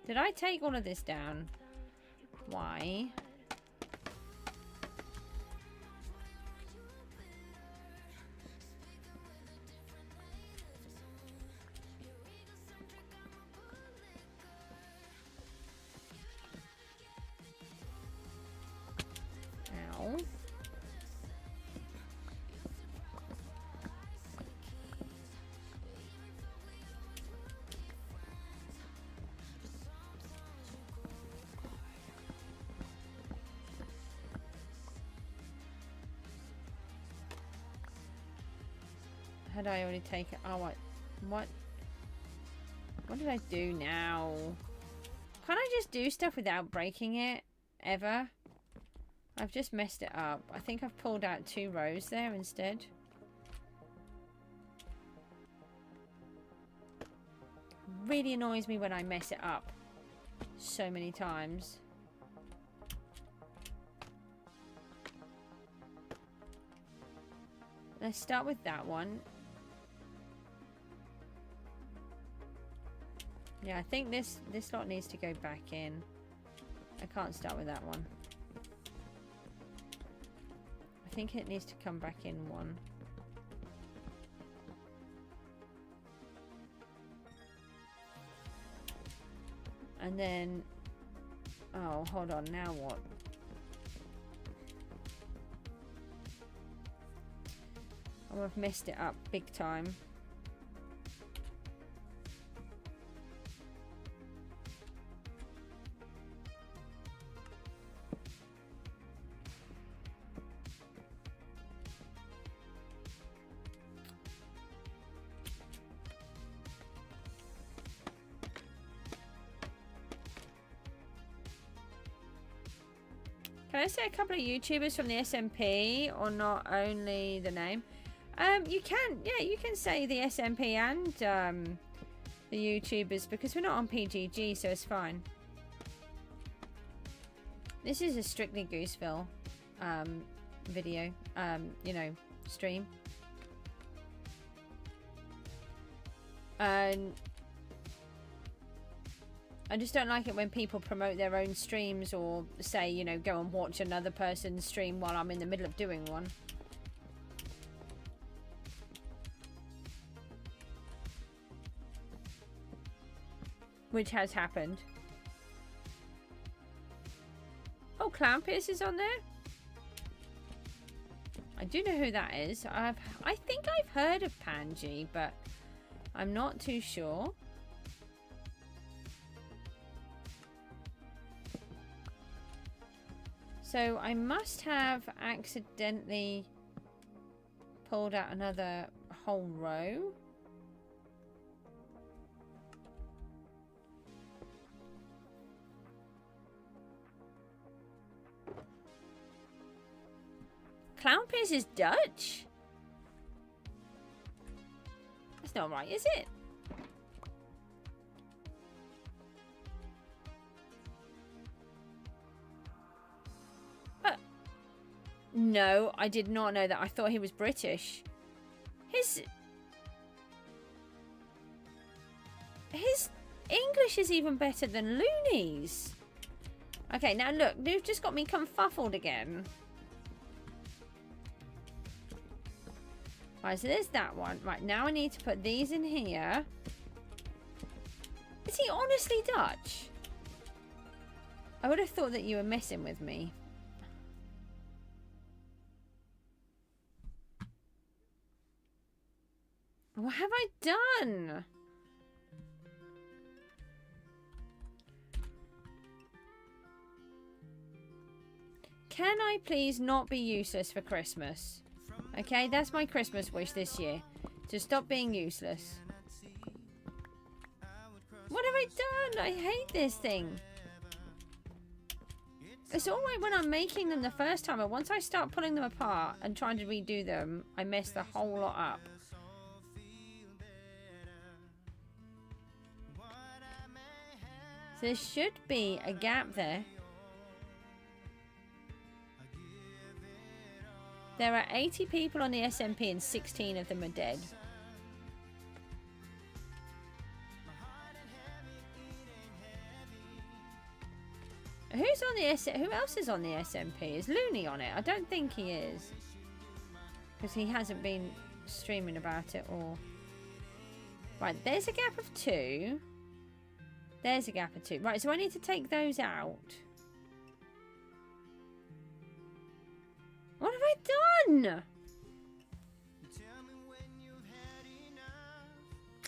Did I take all of this down? Why? Ow. Had I already taken... Oh, what did I do now? Can't I just do stuff without breaking it? Ever? I've just messed it up. I think I've pulled out 2 rows there instead. Really annoys me when I mess it up so many times. Let's start with that one. Yeah, I think this lot needs to go back in. I can't start with that one. I think it needs to come back in one. And then... Oh, hold on. Now what? Oh, I've messed it up big time. Can I say a couple of YouTubers from the SMP, or not only the name? You can, yeah, you can say the SMP and the YouTubers, because we're not on PGG, so it's fine. This is a strictly Gooseville video, you know, stream. And I just don't like it when people promote their own streams, or say, you know, go and watch another person's stream while I'm in the middle of doing one. Which has happened. Oh, Oh, Clown Pierce is on there. I do know who that is. I think I've heard of Panji, but I'm not too sure. So I must have accidentally pulled out another whole row. Clown Pierce is Dutch? That's not right, is it? No, I did not know that. I thought he was British. His English is even better than Looney's. Okay, now look, you've just got me confuffled again. Right, so there's that one. Right, now I need to put these in here. Is he honestly Dutch? I would have thought that you were messing with me. What have I done? Can I please not be useless for Christmas? Okay, that's my Christmas wish this year. To stop being useless. What have I done? I hate this thing. It's alright when I'm making them the first time, but once I start pulling them apart and trying to redo them, I mess the whole lot up. So there should be a gap there. There are 80 people on the SMP and 16 of them are dead. Who's on the who else is on the SMP? Is Looney on it? I don't think he is. Because he hasn't been streaming about it or... Right, there's a gap of 2. There's a gap of 2. Right, so I need to take those out. What have I done?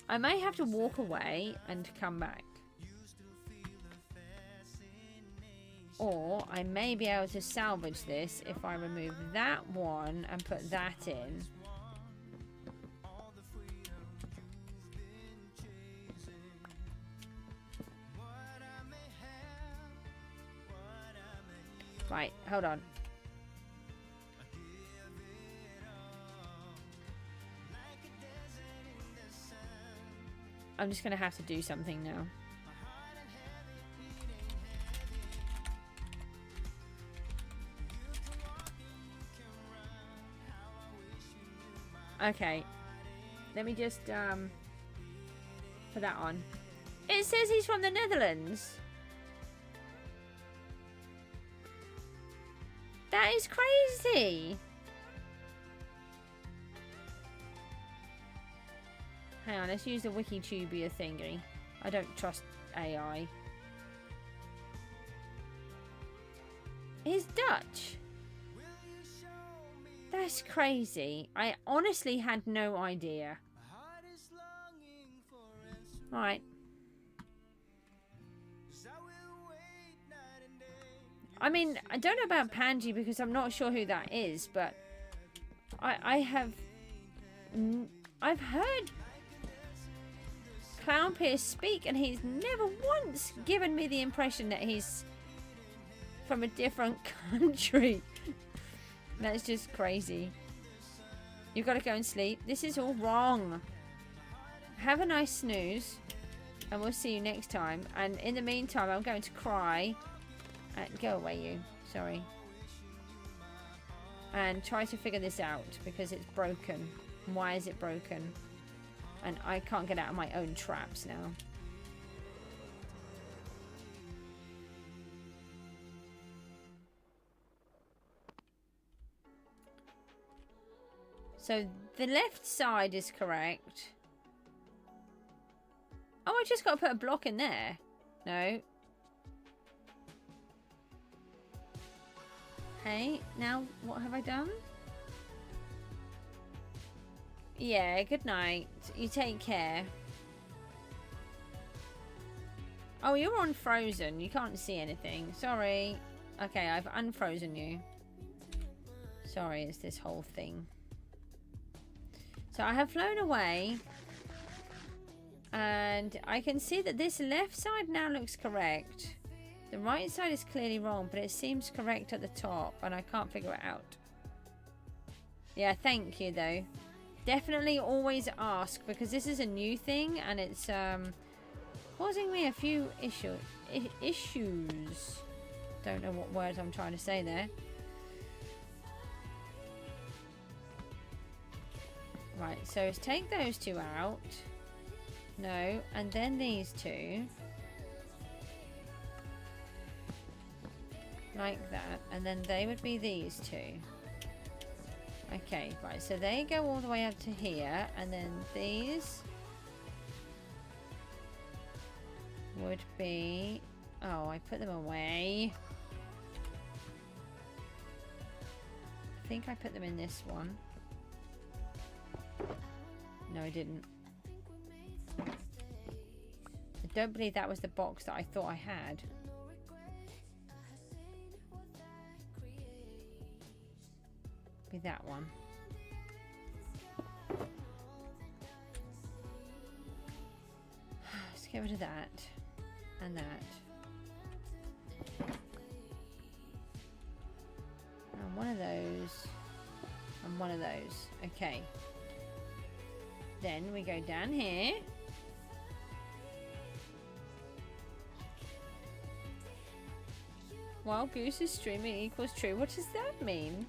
I may have to walk away and come back. Or I may be able to salvage this if I remove that one and put that in. Right, hold on. I'm just going to have to do something now. Okay. Let me just put that on. It says he's from the Netherlands. That is crazy. Hang on, let's use the Wikitubia thingy. I don't trust AI. He's Dutch. That's crazy. I honestly had no idea. Alright. I mean, I don't know about Panji because I'm not sure who that is, but I've heard Clown Pierce speak and he's never once given me the impression that he's from a different country. That's just crazy. You've got to go and sleep. This is all wrong. Have a nice snooze and we'll see you next time. And in the meantime, I'm going to cry. Go away, you. Sorry. And try to figure this out because it's broken. Why is it broken? And I can't get out of my own traps now. So the left side is correct. Oh, I just got to put a block in there. No. Hey, now what have I done? Yeah, good night. You take care. Oh, you're on frozen. You can't see anything. Sorry. Okay, I've unfrozen you. Sorry, it's this whole thing. So I have flown away. And I can see that this left side now looks correct. The right side is clearly wrong, but it seems correct at the top. And I can't figure it out. Yeah, thank you, though. Definitely always ask, because this is a new thing. And it's causing me a few issues. Don't know what words I'm trying to say there. Right, so let's take those two out. No, and then these two. Like that. And then they would be these two. Okay, right, so they go all the way up to here. And then these would be... Oh, I put them away. I think I put them in this one. No, I didn't. I don't believe that was the box that I thought I had. Be that one. Let's get rid of that. And that. And one of those. And one of those. Okay. Then we go down here. While Goose is streaming equals true. What does that mean?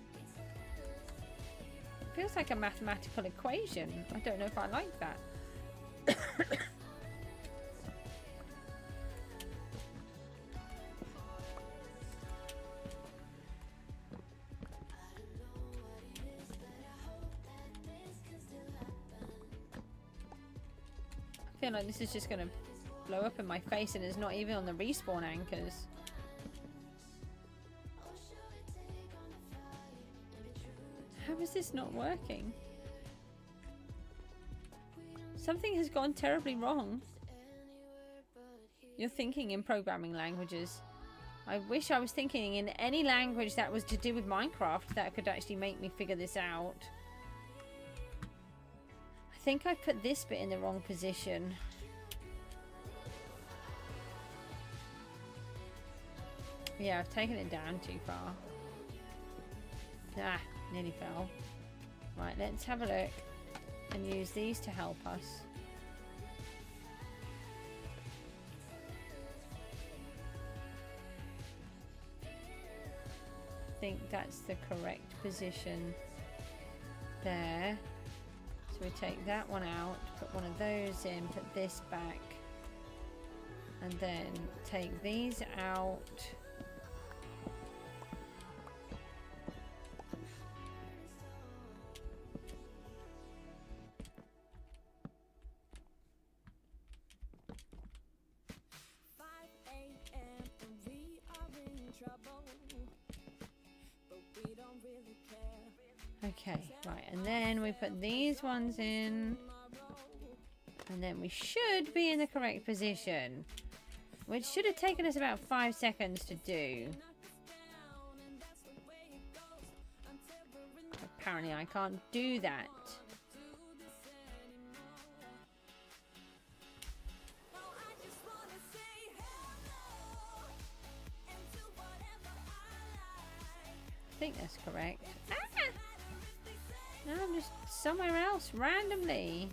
It feels like a mathematical equation. I don't know if I like that. I feel like this is just going to blow up in my face and it's not even on the respawn anchors. How is this not working? Something has gone terribly wrong. You're thinking in programming languages. I wish I was thinking in any language that was to do with Minecraft that could actually make me figure this out. I think I put this bit in the wrong position. Yeah, I've taken it down too far. Ah, nearly fell. Right, let's have a look and use these to help us. I think that's the correct position there. So we take that one out, put one of those in, put this back, and then take these out. Okay, right, and then we put these ones in, and then we should be in the correct position, which should have taken us about 5 seconds to do. Apparently I can't do that. I think that's correct. Ah! No, I'm just somewhere else randomly.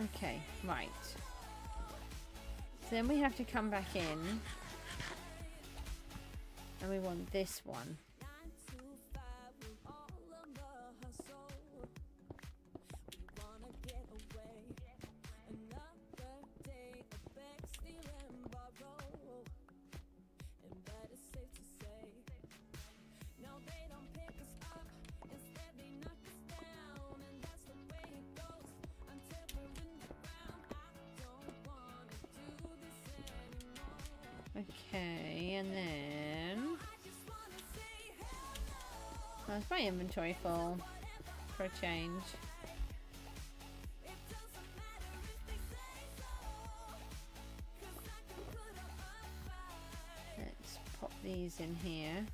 Okay, right. So then we have to come back in. And we want this one. Okay, and then how's my inventory full for a change? Let's pop these in here.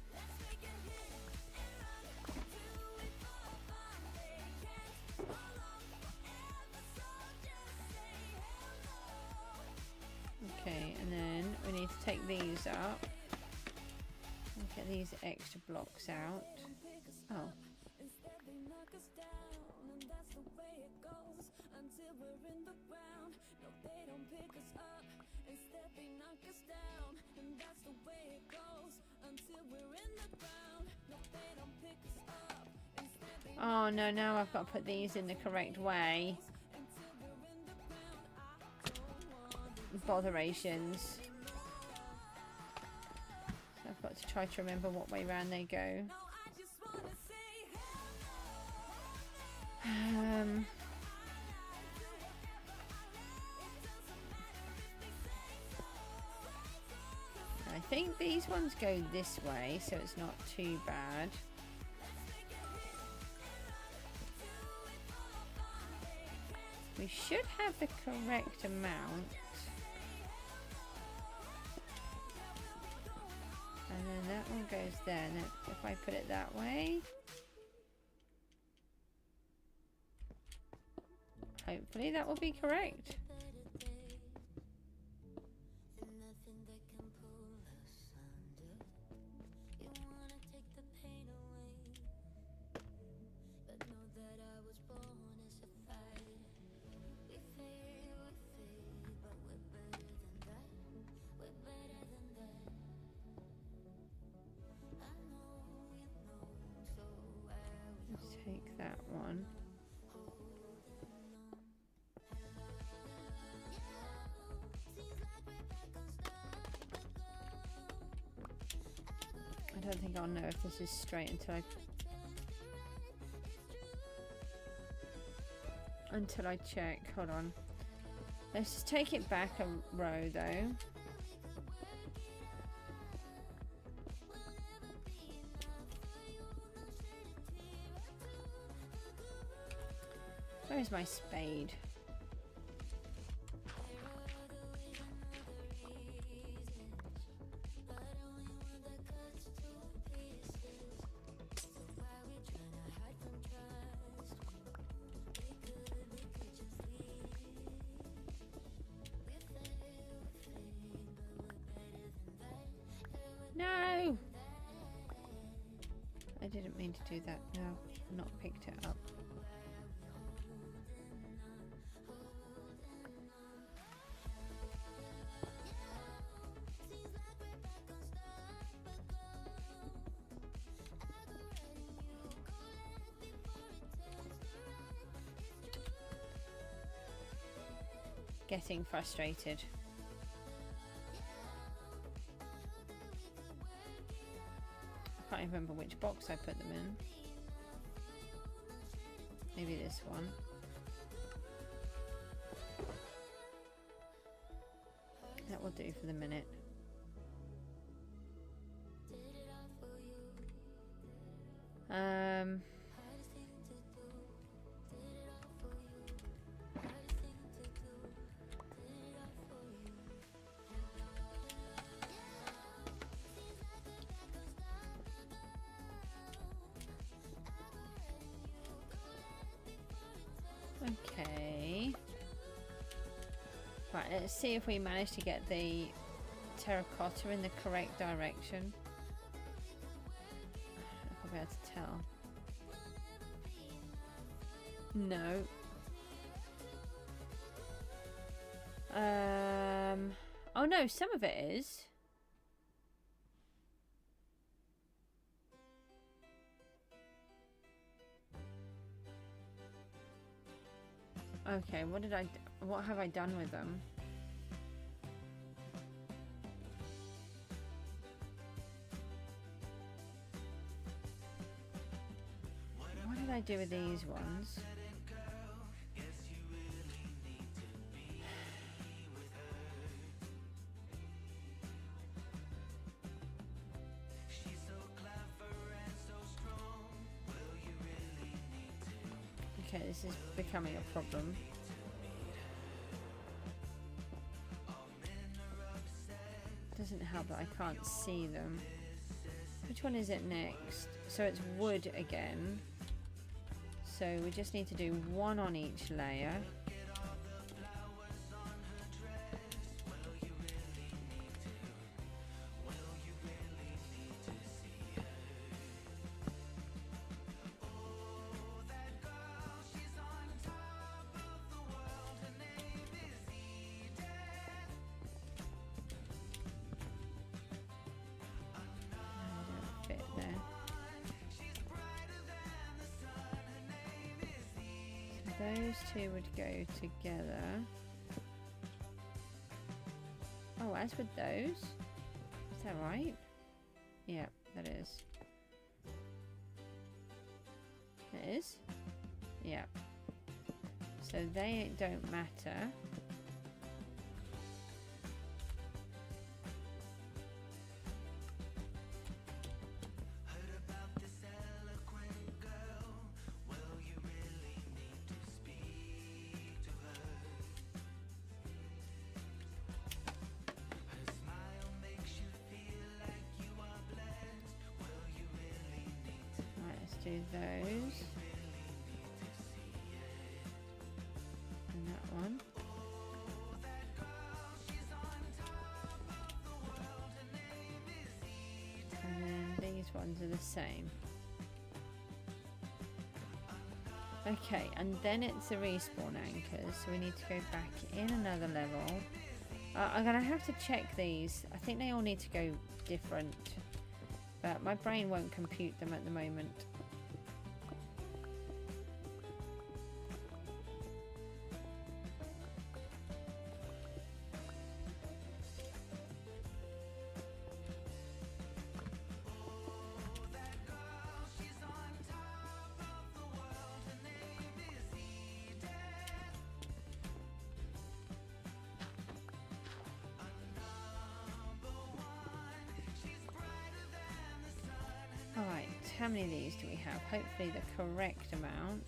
Okay, and then we need to take these up and get these extra blocks out. Oh. Oh no, now I've got to put these in the correct way. Botherations. So I've got to try to remember what way round they go. I think these ones go this way, so it's not too bad. We should have the correct amount. And then that one goes there, and then if I put it that way, hopefully that will be correct. Take that one. I don't think I'll know if this is straight until I check. Hold on. Let's just take it back a row though. Where's my spade? No! I didn't mean to do that. No, not picked it up. Getting frustrated. I can't remember which box I put them in. Maybe this one. That will do for the minute. Okay. Right, let's see if we manage to get the terracotta in the correct direction. I'll be able to tell. No. Oh no, some of it is. Okay, what have I done with them? What did I do with these ones? this is becoming a problem. Doesn't help that I can't see them. Which one is it next? So it's wood again. So we just need to do one on each layer. Those two would go together. Oh, as with those? Is that right? Yeah, that is. It is? Yeah. So they don't matter. Do those and that one, and then these ones are the same. Okay, and then it's the respawn anchors, so we need to go back in another level. I'm gonna have to check these. I think they all need to go different, but my brain won't compute them at the moment. Alright, how many of these do we have? Hopefully the correct amount.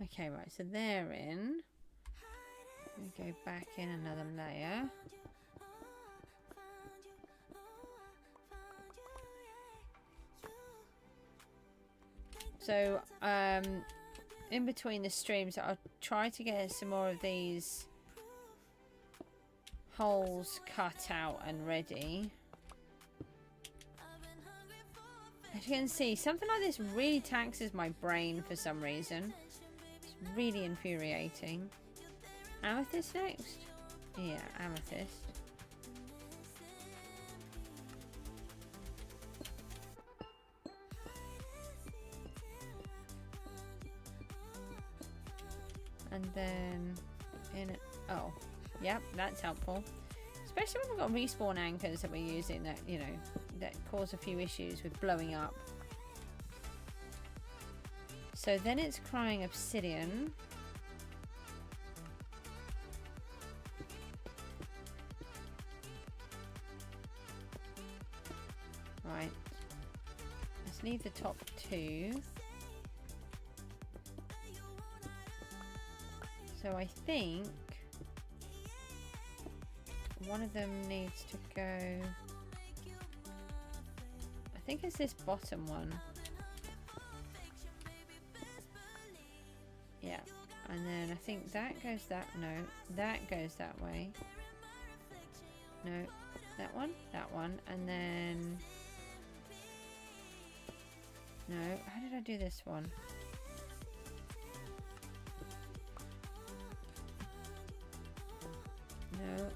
Okay, right, so they're in. We go back in another layer. So, in between the streams, I'll try to get some more of these holes cut out and ready. As you can see, something like this really taxes my brain for some reason. It's really infuriating. Amethyst next? Yeah, amethyst. And then in oh, yep, that's helpful. Especially when we've got respawn anchors that we're using that, you know, that cause a few issues with blowing up. So then it's crying obsidian. Right. Let's need the top two. So I think one of them needs to go, I think it's this bottom one. Yeah, and then I think that goes that, no, that goes that way. No, that one, and then, no, how did I do this one? No.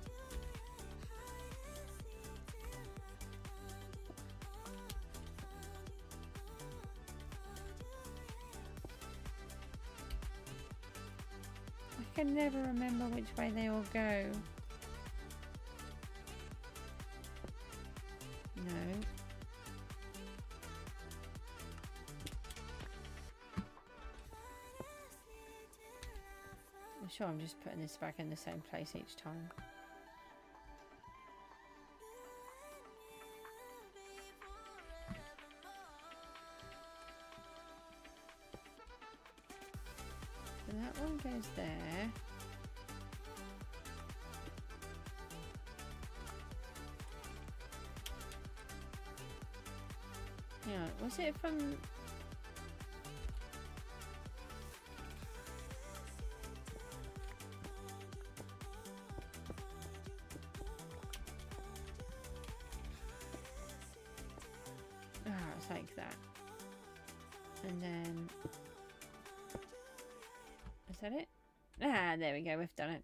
I can never remember which way they all go. No. sure I'm just putting this back in the same place each time. So that one goes there. Yeah, was it from... Ah, it's like that. And then... Is that it? Ah, there we go, we've done it.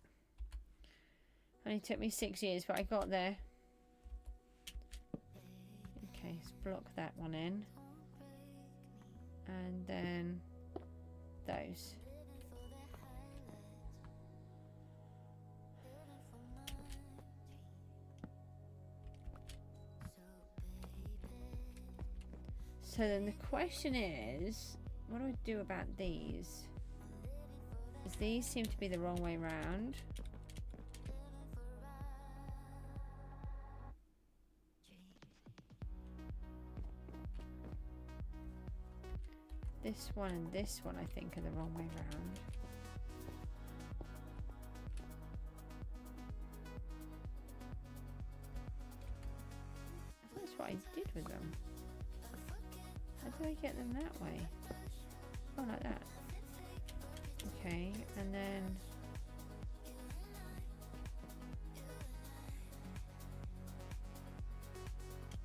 Only took me 6 years, but I got there. Okay, let's block that one in. And then those. So then the question is, what do I do about these? Because these seem to be the wrong way round. This one and this one I think are the wrong way round. That's what I did with them. How do I get them that way? Oh, like that. Okay, and then...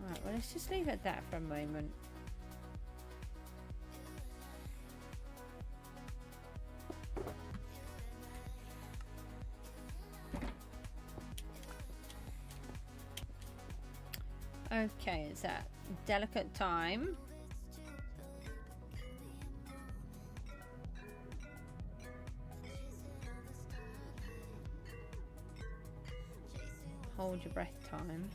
Alright, well let's just leave it at that for a moment. Okay, it's that delicate time. Hold your breath time.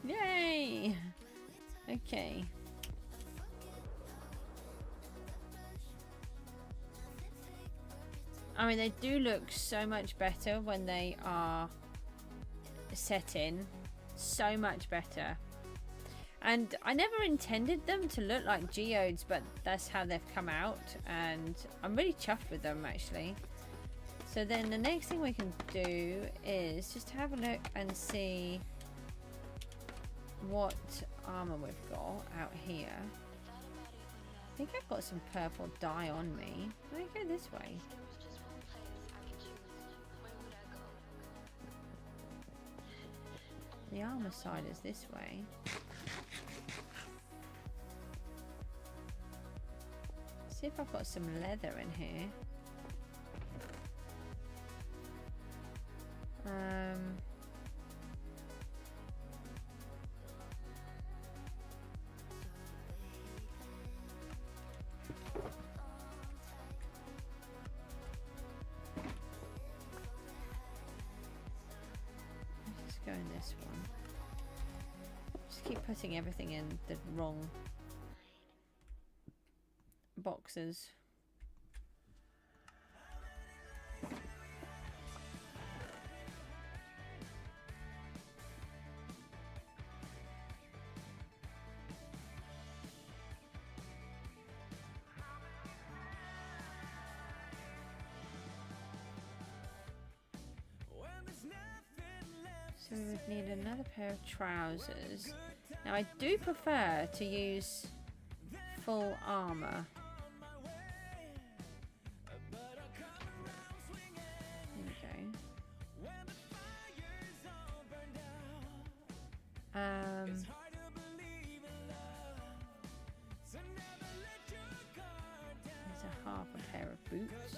Yay! Okay. I mean, they do look so much better when they are set in. So much better. And I never intended them to look like geodes, but that's how they've come out. And I'm really chuffed with them, actually. So then the next thing we can do is just have a look and see what armor we've got out here. I think I've got some purple dye on me. Can I go this way? The armor side is this way. See if I've got some leather in here. Let's go in this one. Just keep putting everything in the wrong boxes. So we would need another pair of trousers. Now I do prefer to use full armor. There we go. There's a half a pair of boots.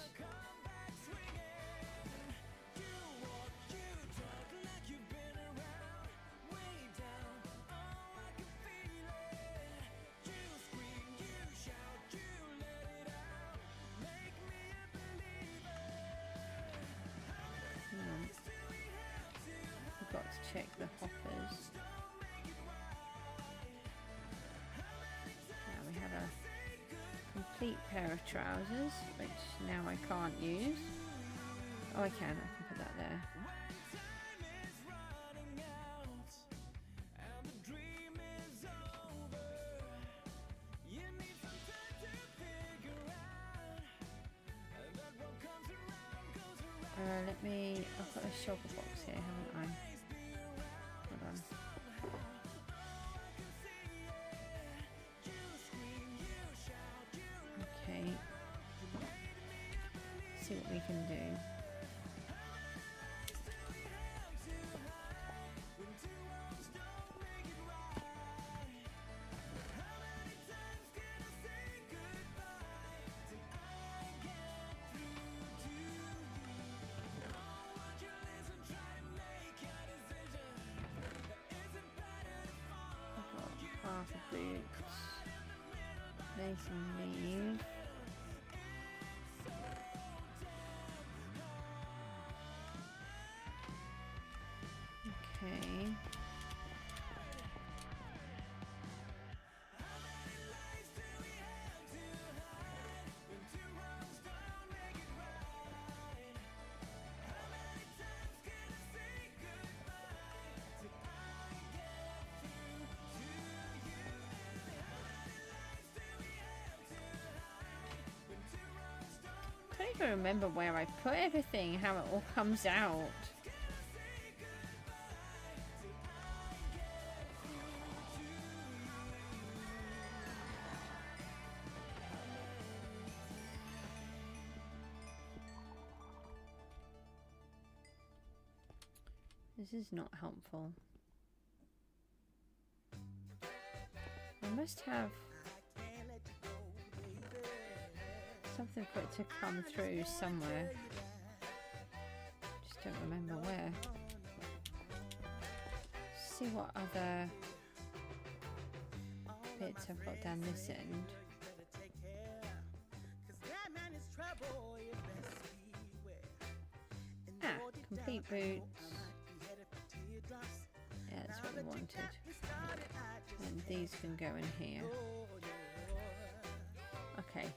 complete pair of trousers, which now I can't use. Oh, I can put that there. I've got a shopper box here, haven't I? Hold on. Okay. See what we can do. Half a boots, lace and leave. Okay. I don't even remember where I put everything, how it all comes out. This is not helpful. I must have something for it to come through somewhere. Just don't remember where. See what other bits I've got down this end. Ah, complete boots. Yeah, that's what we wanted. And these can go in here. Okay.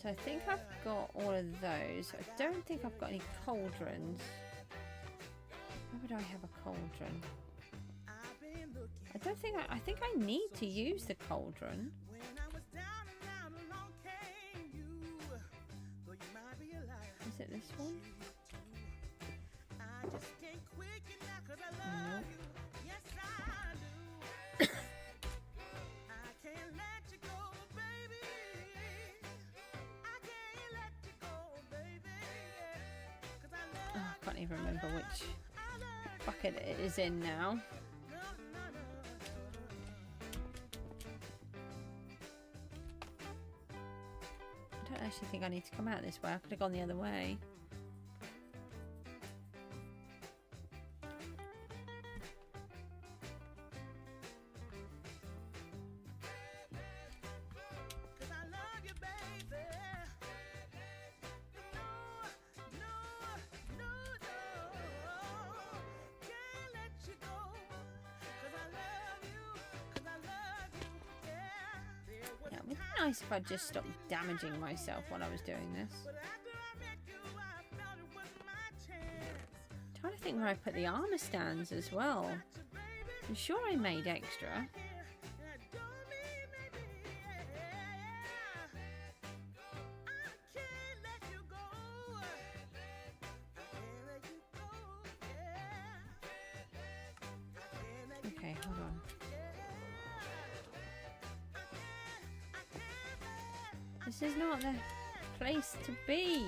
So I think I've got all of those. I don't think I've got any cauldrons. Where would I have a cauldron? I don't think I think I need to use the cauldron. Is it this one? No. I can't even remember which bucket it is in now. I don't actually think I need to come out this way. I could have gone the other way. Nice if I just stopped damaging myself while I was doing this. I'm trying to think where I put the armor stands as well. I'm sure I made extra. Okay, hold on. This is not the place to be.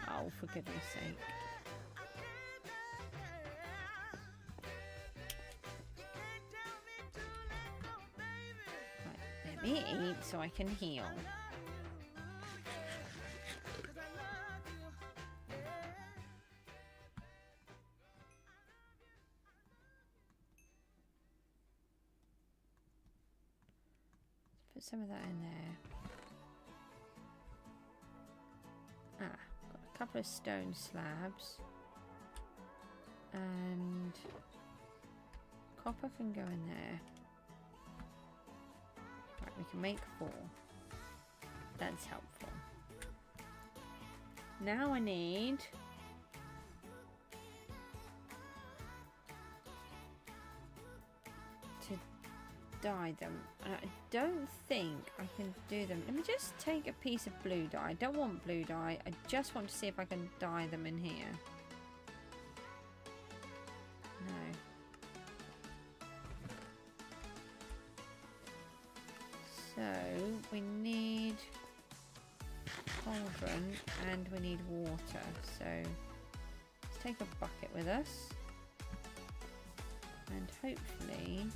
Oh, for goodness sake. Right, let me eat so I can heal. Put some of that in there. Got a couple of stone slabs and copper can go in there. Right, we can make 4. That's helpful. Now I need to dye them. And I don't think I can do them. Let me just take a piece of blue dye. I don't want blue dye. I just want to see if I can dye them in here. No. So we need cauldron and we need water. So let's take a bucket with us. And hopefully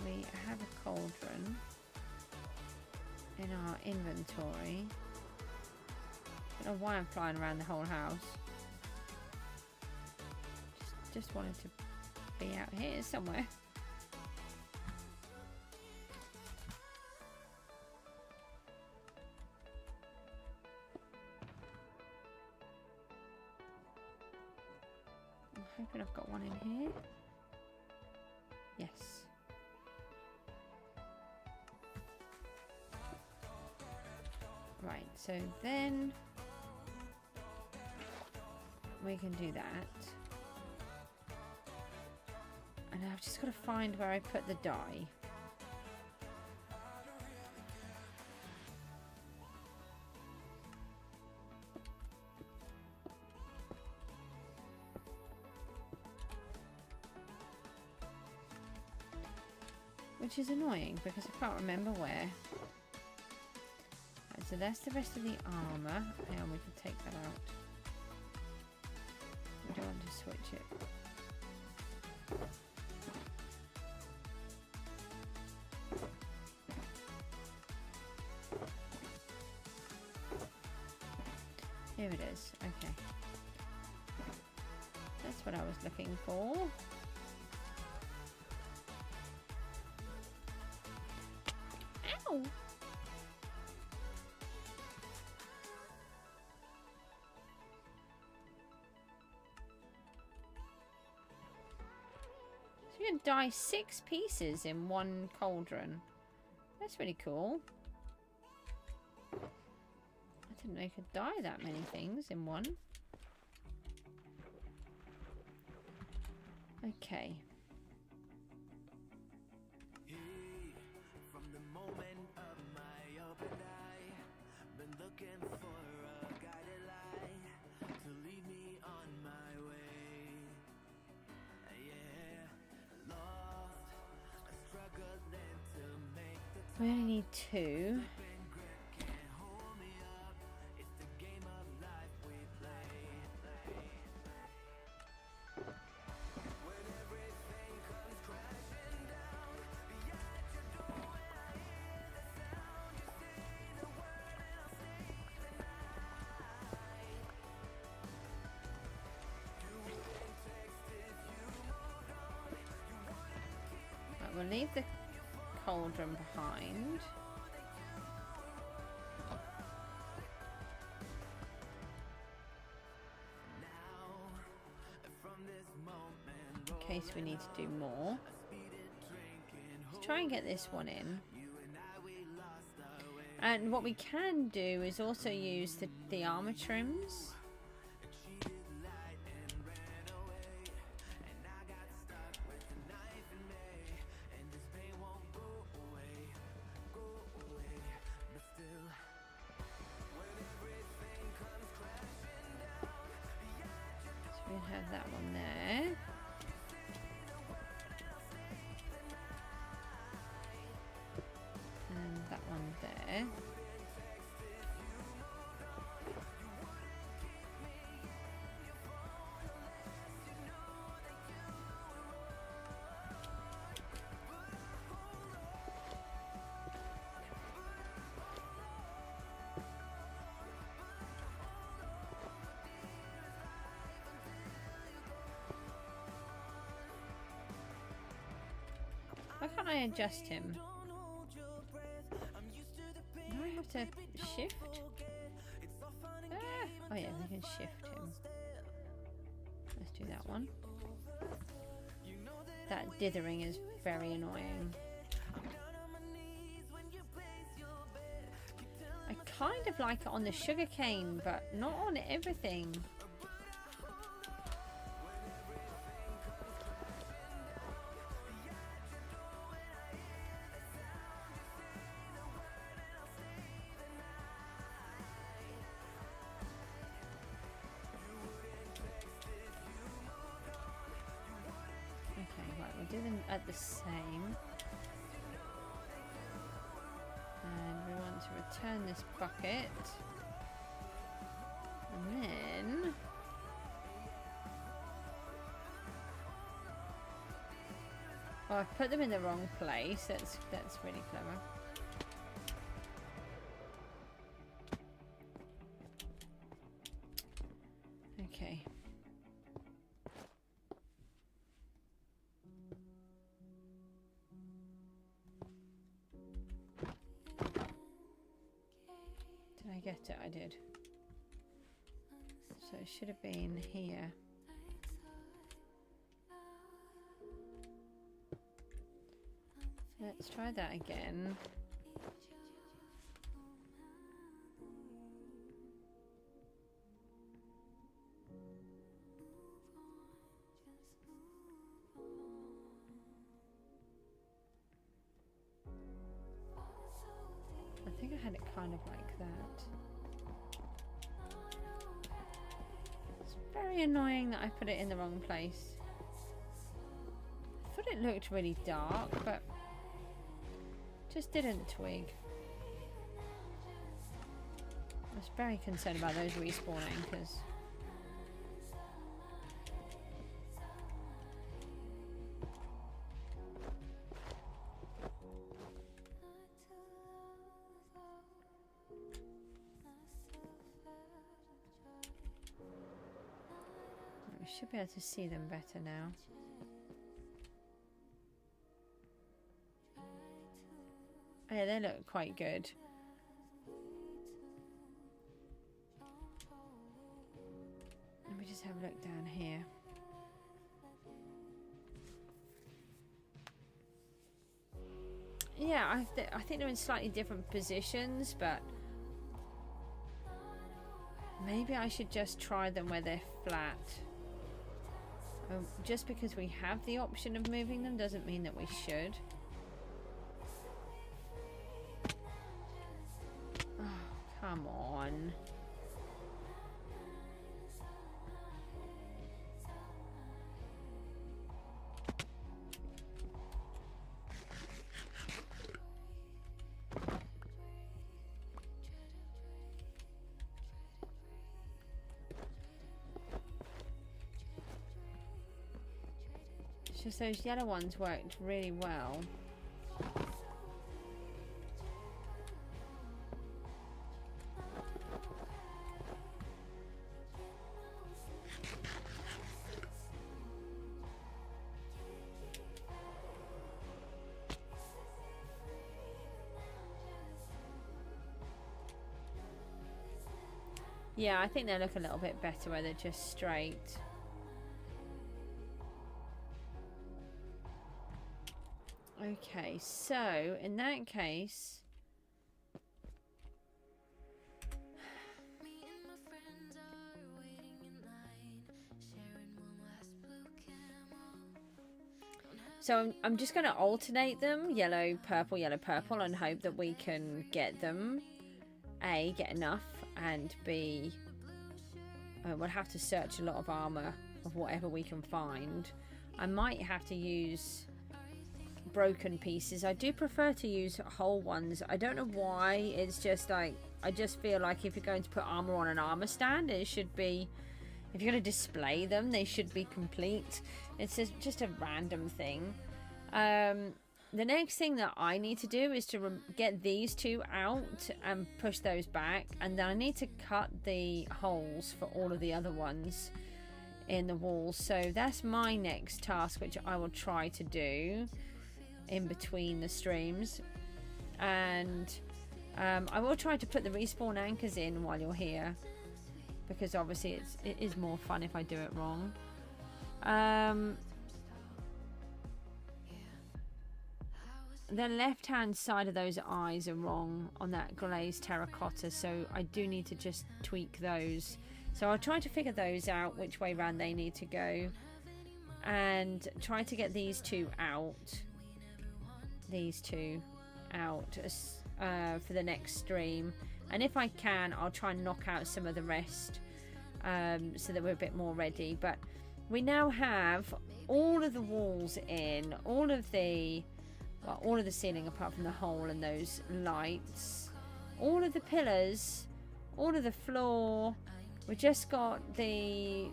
we have a cauldron in our inventory. I don't know why I'm flying around the whole house. Just wanted to be out here somewhere. I'm hoping I've got one in here. Yes. Right, so then we can do that. And I've just got to find where I put the dye. Which is annoying because I can't remember where. Right, so that's the rest of the armour. Hang on, we can take that out. We don't want to switch it. Here it is. Okay. That's what I was looking for. Ow! So you can dye 6 pieces in one cauldron. That's really cool. I didn't know you could dye that many things in one. Okay. From the moment of my open eye, been looking for a guided light to lead me on my way. Yeah, lost, struggling to make the We only need 2. We'll leave the cauldron behind. In case we need to do more. Let's try and get this one in. And what we can do is also use the armor trims. Have that one there. And that one there. Why can't I adjust him? Do I have to shift? Ah. Oh yeah, we can shift him. do that one. That dithering is very annoying. I kind of like it on the sugarcane, but not on everything. Do them at the same, and we want to return this bucket, and then oh, I've put them in the wrong place. That's really clever. Okay. Get it, I did. So it should have been here. Let's try that again. I think I had it kind of like that. It's very annoying that I put it in the wrong place. I thought it looked really dark, but just didn't twig. I was very concerned about those respawning because we should be able to see them better now. Oh, yeah, they look quite good. Let me just have a look down here. Yeah, I think they're in slightly different positions, but maybe I should just try them where they're flat. Just because we have the option of moving them doesn't mean that we should. Oh, come on. It's just those yellow ones worked really well. Yeah, I think they look a little bit better where they're just straight. Okay, so in that case, so I'm just going to alternate them, yellow, purple, and hope that we can get them, A, get enough, and B, we'll have to search a lot of armor of whatever we can find. I might have to use broken pieces. I do prefer to use whole ones. I don't know why. It's just like, I just feel like if you're going to put armor on an armor stand, it should be, if you're going to display them, they should be complete. It's just a random thing. The next thing that I need to do is to get these two out and push those back, and then I need to cut the holes for all of the other ones in the walls. So that's my next task, which I will try to do in between the streams. And I will try to put the respawn anchors in while you're here, because obviously it is more fun if I do it wrong. The left hand side of those eyes are wrong on that glazed terracotta, so I do need to just tweak those. So I'll try to figure those out, which way round they need to go, and try to get these two out. These two out for the next stream. And if I can, I'll try and knock out some of the rest so that we're a bit more ready. But we now have all of the walls in, all of the ceiling apart from the hole and those lights, all of the pillars, all of the floor. We've just got the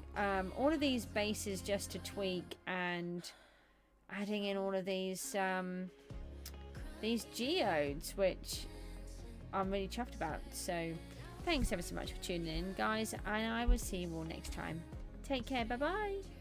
all of these bases just to tweak, and adding in all of these geodes, which I'm really chuffed about. So thanks ever so much for tuning in, guys, and I will see you all next time. Take care. Bye bye.